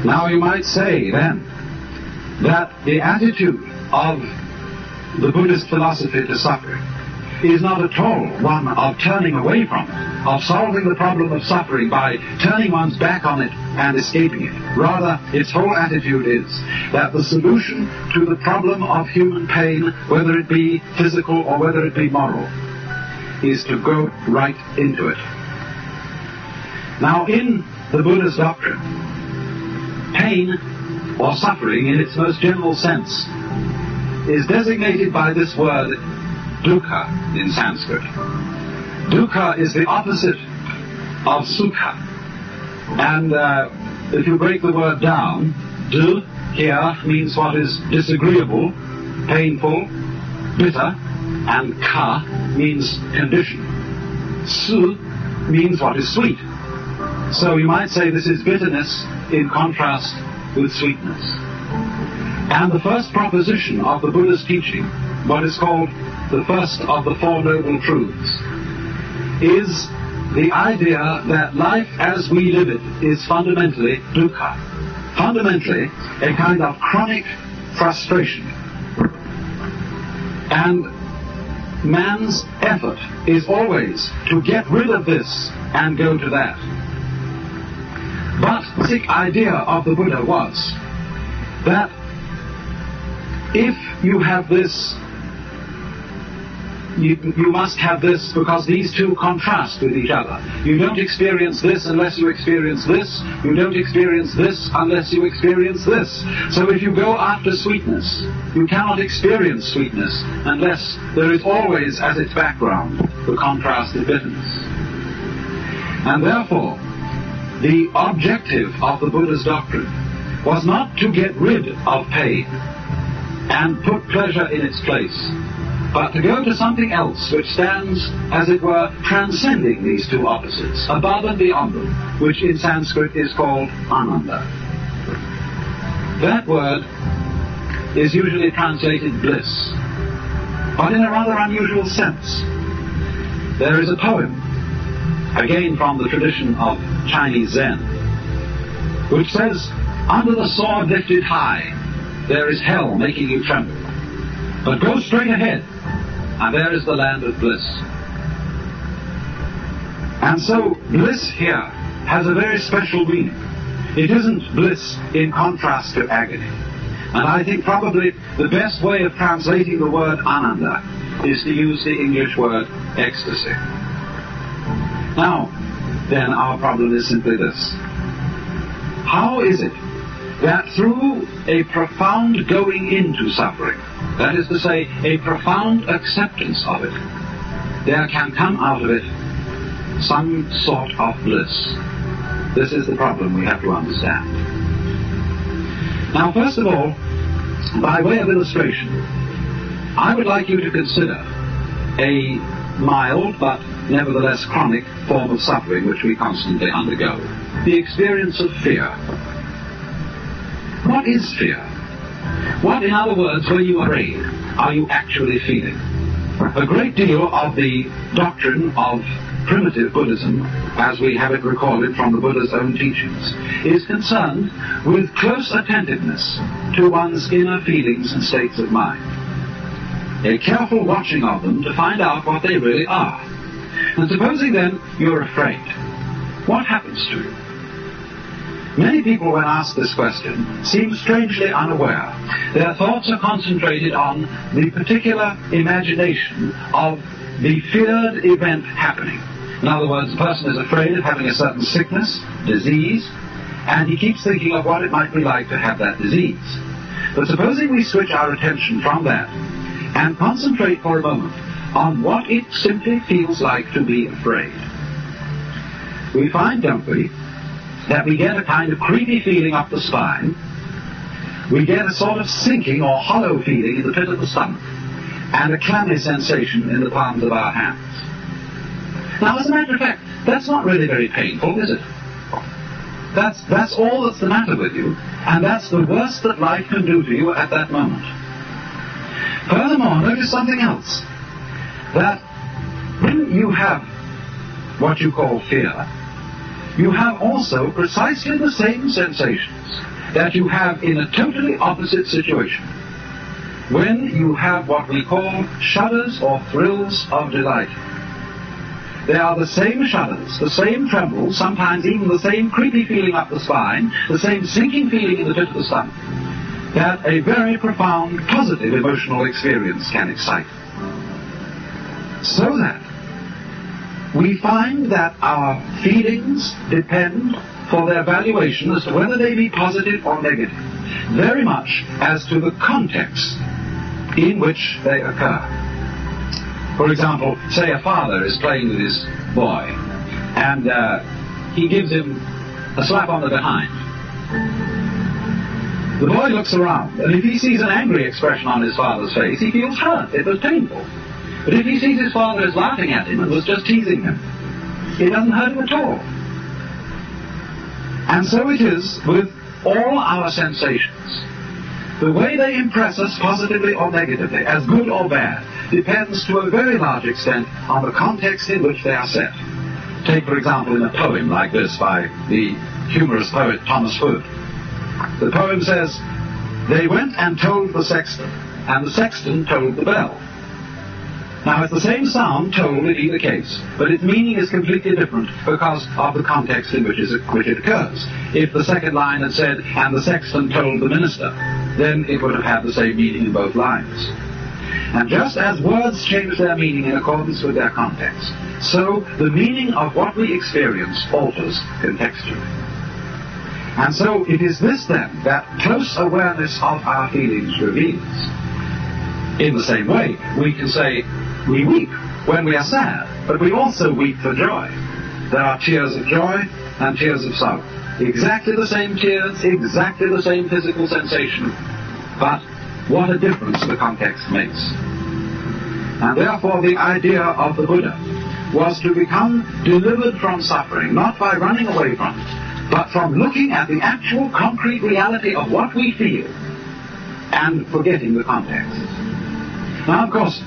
Now you might say then that the attitude of the Buddhist philosophy to suffering is not at all one of turning away from it, of solving the problem of suffering by turning one's back on it and escaping it. Rather, its whole attitude is that the solution to the problem of human pain, whether it be physical or whether it be moral, is to go right into it. Now, in the Buddha's doctrine, pain or suffering in its most general sense is designated by this word dukkha in Sanskrit. Dukkha is the opposite of sukha. And if you break the word down, du here means what is disagreeable, painful, bitter, and ka means condition. Su means what is sweet. So you might say this is bitterness in contrast with sweetness. And the first proposition of the Buddha's teaching, what is called the first of the Four Noble Truths, is the idea that life as we live it is fundamentally dukkha, fundamentally a kind of chronic frustration. And man's effort is always to get rid of this and go to that. But the basic idea of the Buddha was that if you have this, you must have this because these two contrast with each other. You don't experience this unless you experience this. You don't experience this unless you experience this. So if you go after sweetness, you cannot experience sweetness unless there is always as its background the contrast of bitterness. And therefore, the objective of the Buddha's doctrine was not to get rid of pain and put pleasure in its place, but to go to something else which stands, as it were, transcending these two opposites, above and beyond them, which in Sanskrit is called ananda. That word is usually translated bliss, but in a rather unusual sense. There is a poem, again from the tradition of Chinese Zen, which says, "Under the sword lifted high, there is hell making you tremble. But go straight ahead, and there is the land of bliss." And so bliss here has a very special meaning. It isn't bliss in contrast to agony. And I think probably the best way of translating the word ananda is to use the English word ecstasy. Now, then our problem is simply this. How is it that through a profound going into suffering, that is to say, a profound acceptance of it, there can come out of it some sort of bliss? This is the problem we have to understand. Now, first of all, by way of illustration, I would like you to consider a mild but nevertheless chronic form of suffering which we constantly undergo, the experience of fear. What is fear? What, in other words, when you are afraid, are you actually feeling? A great deal of the doctrine of primitive Buddhism, as we have it recorded from the Buddha's own teachings, is concerned with close attentiveness to one's inner feelings and states of mind. A careful watching of them to find out what they really are. And supposing then you're afraid, what happens to you? Many people, when asked this question, seem strangely unaware. Their thoughts are concentrated on the particular imagination of the feared event happening. In other words, the person is afraid of having a certain sickness, disease, and he keeps thinking of what it might be like to have that disease. But supposing we switch our attention from that and concentrate for a moment on what it simply feels like to be afraid, we find, don't we, that we get a kind of creepy feeling up the spine, we get a sort of sinking or hollow feeling in the pit of the stomach, and a clammy sensation in the palms of our hands. Now, as a matter of fact, that's not really very painful, is it? That's all that's the matter with you, and that's the worst that life can do to you at that moment. Furthermore, notice something else, that when you have what you call fear, you have also precisely the same sensations that you have in a totally opposite situation. When you have what we call shudders or thrills of delight. They are the same shudders, the same trembles, sometimes even the same creepy feeling up the spine, the same sinking feeling in the pit of the stomach, that a very profound, positive emotional experience can excite. So that we find that our feelings depend for their valuation as to whether they be positive or negative, very much as to the context in which they occur. For example, say a father is playing with his boy, and he gives him a slap on the behind. The boy looks around, and if he sees an angry expression on his father's face, he feels hurt. It was painful. But if he sees his father is laughing at him and was just teasing him, it doesn't hurt him at all. And so it is with all our sensations. The way they impress us positively or negatively, as good or bad, depends to a very large extent on the context in which they are set. Take, for example, in a poem like this by the humorous poet Thomas Hood. The poem says, "They went and told the sexton, and the sexton told the bell." Now, it's the same sound told in either case, but its meaning is completely different because of the context in which it occurs. If the second line had said, "and the sexton told the minister," then it would have had the same meaning in both lines. And just as words change their meaning in accordance with their context, so the meaning of what we experience alters contextually. And so it is this, then, that close awareness of our feelings reveals. In the same way, we can say, we weep when we are sad, but we also weep for joy. There are tears of joy and tears of sorrow. Exactly the same tears, exactly the same physical sensation, but what a difference the context makes. And therefore the idea of the Buddha was to become delivered from suffering, not by running away from it, but from looking at the actual concrete reality of what we feel and forgetting the context. Now, of course,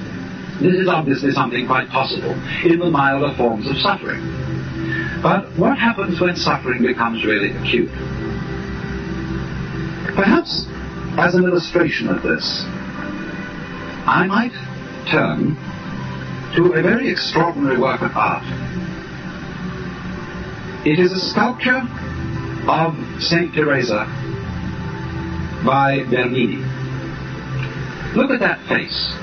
this is obviously something quite possible in the milder forms of suffering. But what happens when suffering becomes really acute? Perhaps, as an illustration of this, I might turn to a very extraordinary work of art. It is a sculpture of Saint Teresa by Bernini. Look at that face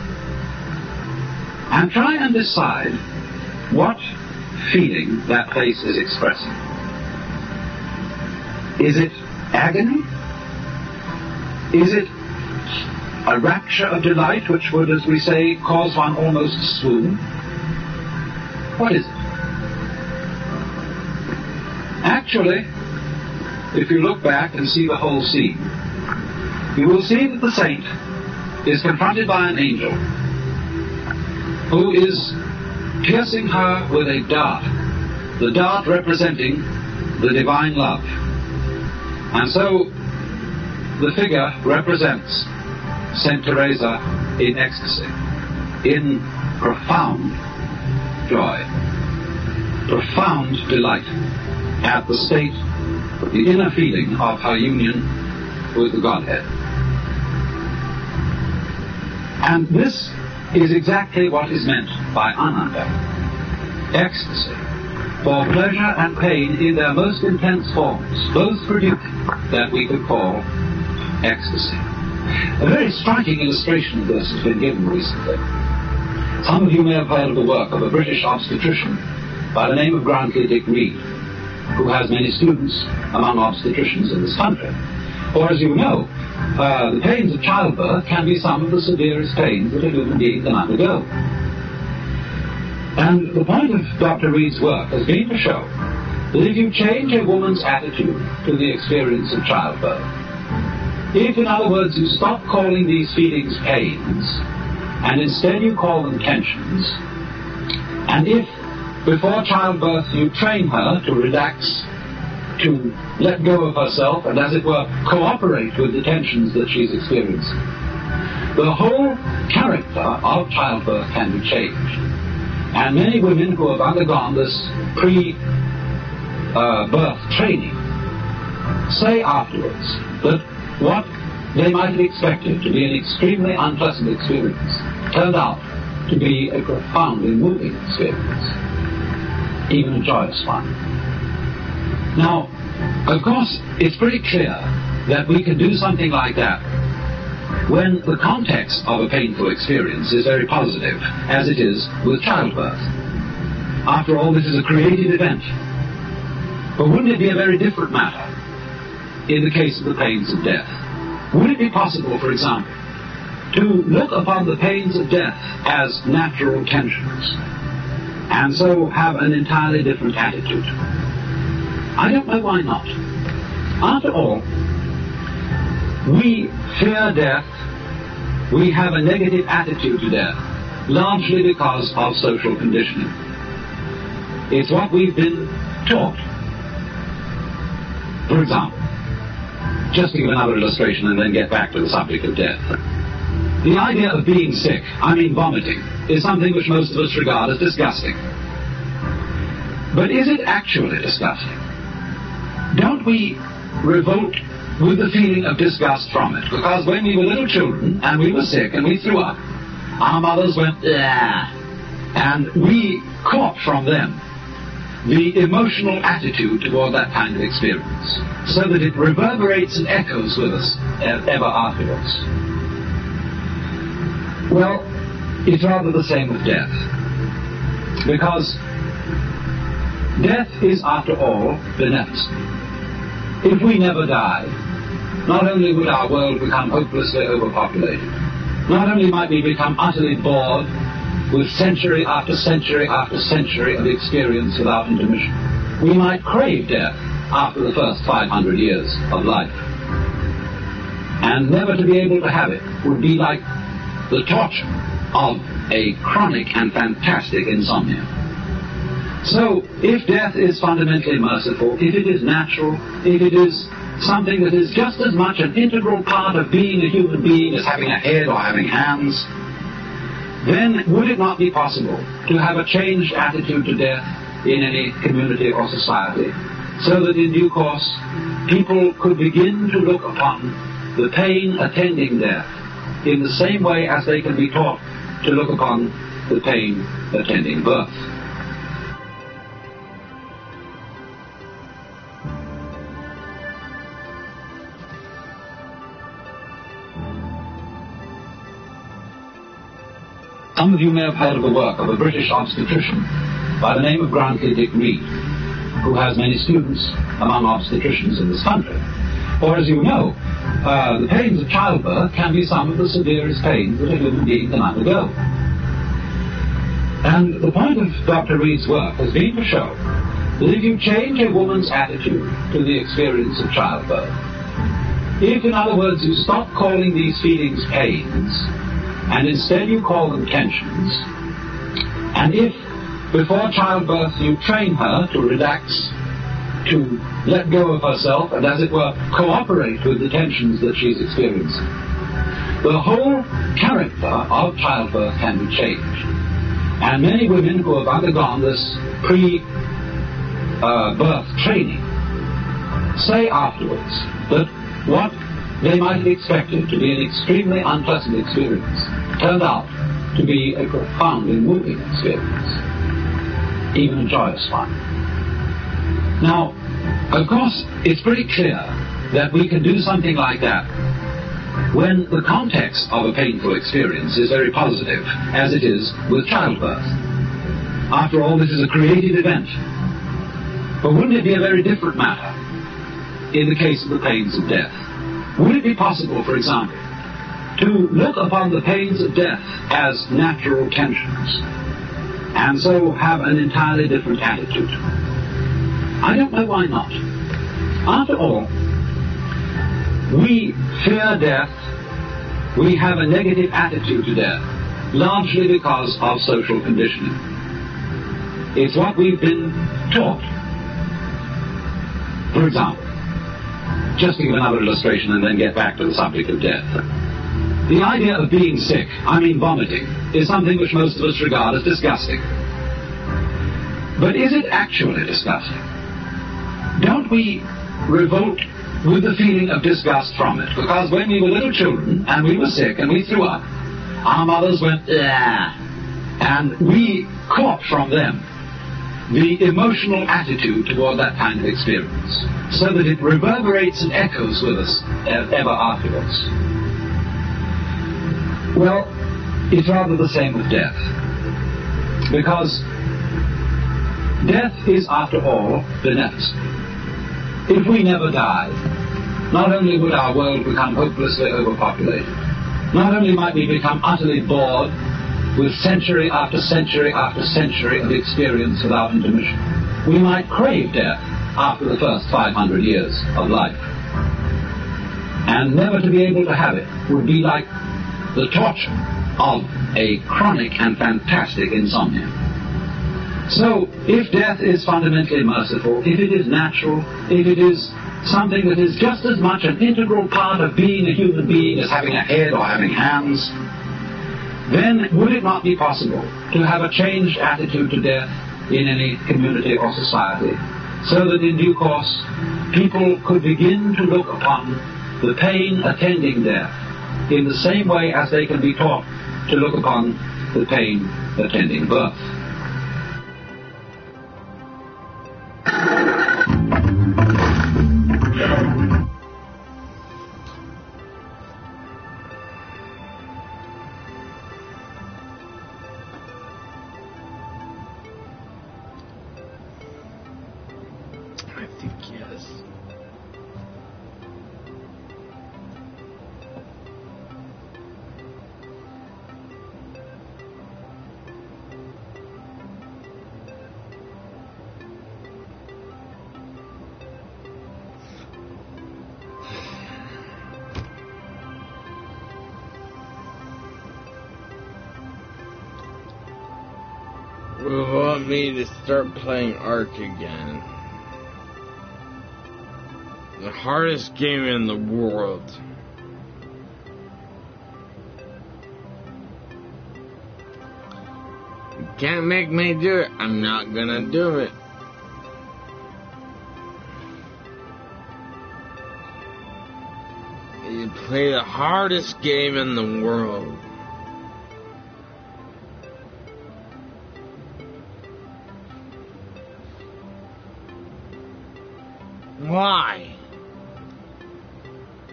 and try and decide what feeling that face is expressing. Is it agony? Is it a rapture of delight which would, as we say, cause one almost to swoon? What is it? Actually, if you look back and see the whole scene, you will see that the saint is confronted by an angel who is piercing her with a dart, the dart representing the divine love. And so the figure represents Saint Teresa in ecstasy, in profound joy, profound delight at the state, the inner feeling of her union with the Godhead. And this is exactly what is meant by ananda, ecstasy, for pleasure and pain in their most intense forms, both producing that we could call ecstasy. A very striking illustration of this has been given recently. Some of you may have heard of the work of a British obstetrician by the name of Grantley Dick Reed, who has many students among obstetricians in this country. For as you know, the pains of childbirth can be some of the severest pains that a human being can undergo. And the point of Dr. Reed's work has been to show that if you change a woman's attitude to the experience of childbirth, if, in other words, you stop calling these feelings pains, and instead you call them tensions, and if, before childbirth, you train her to relax, to let go of herself, and, as it were, cooperate with the tensions that she's experiencing, the whole character of childbirth can be changed. And many women who have undergone this pre-birth training say afterwards that what they might have expected to be an extremely unpleasant experience turned out to be a profoundly moving experience, even a joyous one. Now, of course, it's pretty clear that we can do something like that when the context of a painful experience is very positive, as it is with childbirth. After all, this is a created event. But wouldn't it be a very different matter in the case of the pains of death? Would it be possible, for example, to look upon the pains of death as natural tensions, and so have an entirely different attitude? I don't know why not. After all, we fear death, we have a negative attitude to death, largely because of social conditioning. It's what we've been taught. For example, just to give another illustration and then get back to the subject of death. The idea of being sick, vomiting, is something which most of us regard as disgusting. But is it actually disgusting? Don't we revolt with the feeling of disgust from it? Because when we were little children and we were sick and we threw up, our mothers went, "Ah," and we caught from them the emotional attitude toward that kind of experience, so that it reverberates and echoes with us ever afterwards. Well, it's rather the same with death, because death is, after all, beneficent. If we never died, not only would our world become hopelessly overpopulated, not only might we become utterly bored with century after century after century of experience without intermission, we might crave death after the first 500 years of life. And never to be able to have it would be like the torture of a chronic and fantastic insomnia. So, if death is fundamentally merciful, if it is natural, if it is something that is just as much an integral part of being a human being as having a head or having hands, then would it not be possible to have a changed attitude to death in any community or society, so that in due course people could begin to look upon the pain attending death in the same way as they can be taught to look upon the pain attending birth? Some of you may have heard of the work of a British obstetrician by the name of Grantley Dick Reed, who has many students among obstetricians in this country. For as you know, the pains of childbirth can be some of the severest pains that a human being can undergo. And the point of Dr. Reed's work has been to show that if you change a woman's attitude to the experience of childbirth, if, in other words, you stop calling these feelings pains, and instead you call them tensions, and if, before childbirth, you train her to relax, to let go of herself, and, as it were, cooperate with the tensions that she's experiencing, the whole character of childbirth can be changed. And many women who have undergone this pre-birth training say afterwards that what they might have expected to be an extremely unpleasant experience turned out to be a profoundly moving experience, even a joyous one. Now, of course, it's pretty clear that we can do something like that when the context of a painful experience is very positive, as it is with childbirth. After all, this is a created event. But wouldn't it be a very different matter in the case of the pains of death? Would it be possible, for example, to look upon the pains of death as natural tensions, and so have an entirely different attitude? I don't know why not. After all, we fear death, we have a negative attitude to death, largely because of social conditioning. It's what we've been taught. For example, just to give another illustration and then get back to the subject of death. The idea of being sick, I mean vomiting, is something which most of us regard as disgusting. But is it actually disgusting? Don't we revolt with the feeling of disgust from it? Because when we were little children and we were sick and we threw up, our mothers went, "Ugh," and we caught from them the emotional attitude toward that kind of experience, so that it reverberates and echoes with us ever afterwards. Well, it's rather the same with death. Because death is, after all, beneficent. If we never died, not only would our world become hopelessly overpopulated, not only might we become utterly bored with century after century after century of experience without intermission, we might crave death after the first 500 years of life. And never to be able to have it would be like the torture of a chronic and fantastic insomnia. So, if death is fundamentally merciful, if it is natural, if it is something that is just as much an integral part of being a human being as having a head or having hands, then would it not be possible to have a changed attitude to death in any community or society, so that in due course people could begin to look upon the pain attending death in the same way as they can be taught to look upon the pain attending birth? I think yes. Will want me to start playing Ark again. The hardest game in the world. You can't make me do it. I'm not gonna do it. You play the hardest game in the world. Why?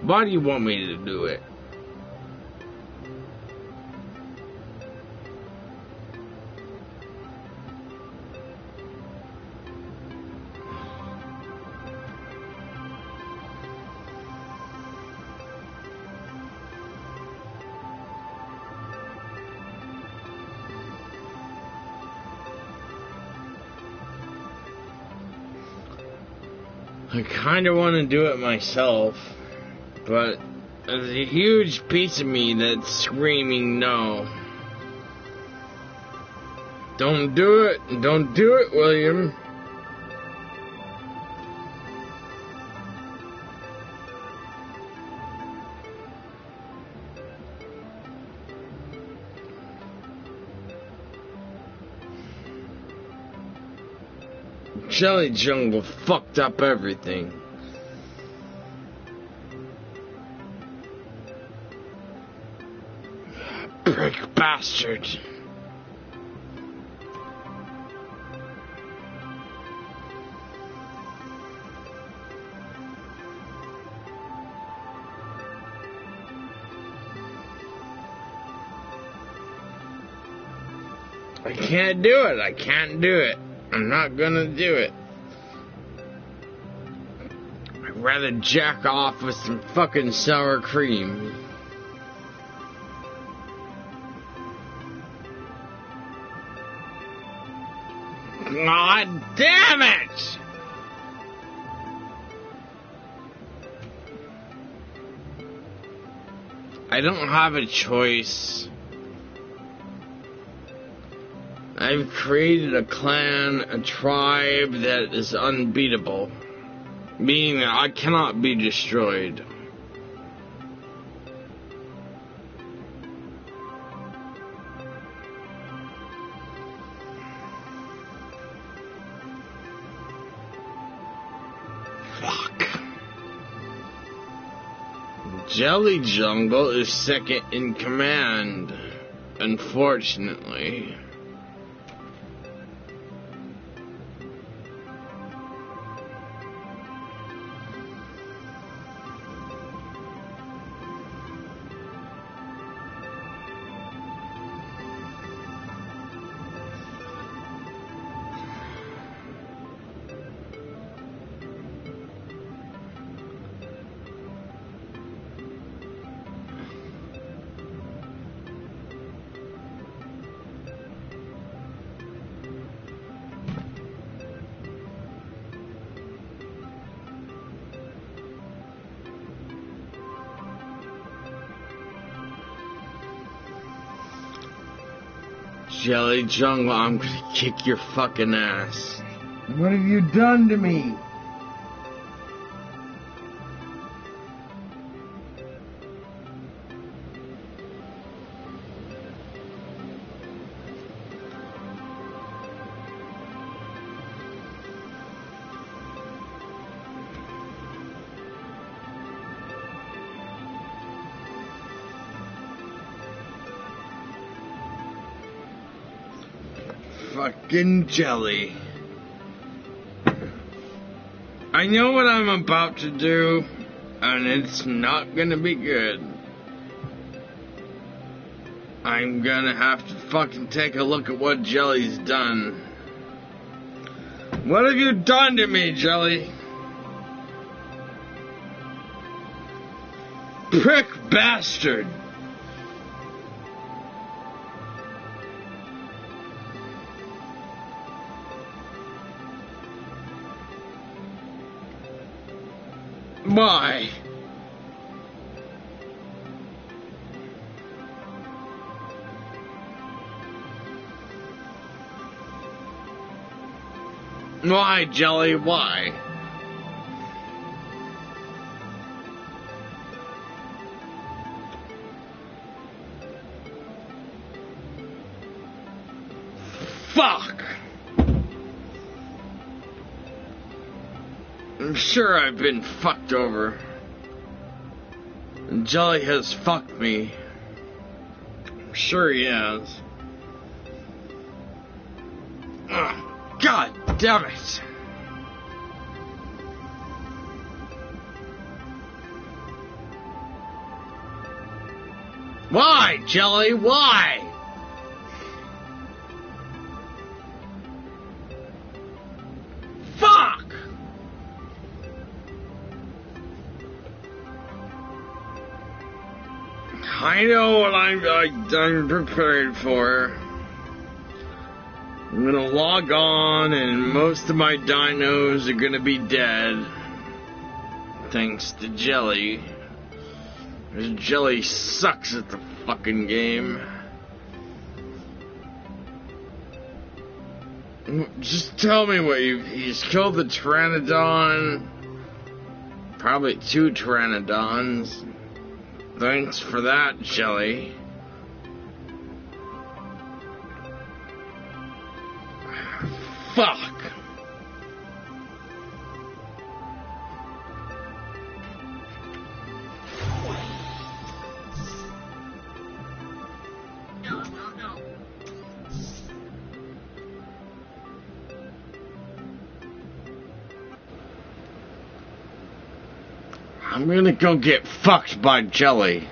Why do you want me to do it? I kind of want to do it myself, but there's a huge piece of me that's screaming no. Don't do it. Don't do it, William. Jelly Jungle fucked up everything. Prick bastard. I can't do it. I can't do it. I'm not gonna do it. I'd rather jack off with some fucking sour cream. God damn it! I don't have a choice. I've created a clan, a tribe that is unbeatable, meaning that I cannot be destroyed. Jelly Jungle is second in command, unfortunately. Jelly Jungle, I'm gonna kick your fucking ass. What have you done to me? Fucking Jelly. I know what I'm about to do, and it's not gonna be good. I'm gonna have to fucking take a look at what Jelly's done. What have you done to me, Jelly? Prick bastard! Why? Why, Jelly? Why? Fuck! I'm sure I've been fucked over. And Jelly has fucked me. I'm sure he has. Ugh, God damn it! Why, Jelly? Why? Fuck! I know what I'm prepared for. I'm gonna log on and most of my dinos are gonna be dead. Thanks to Jelly. Jelly sucks at the fucking game. Just tell me what he's killed the Pteranodon. Probably 2 Pteranodons. Thanks for that, Jelly. Fuck. I'm gonna go get fucked by Jelly.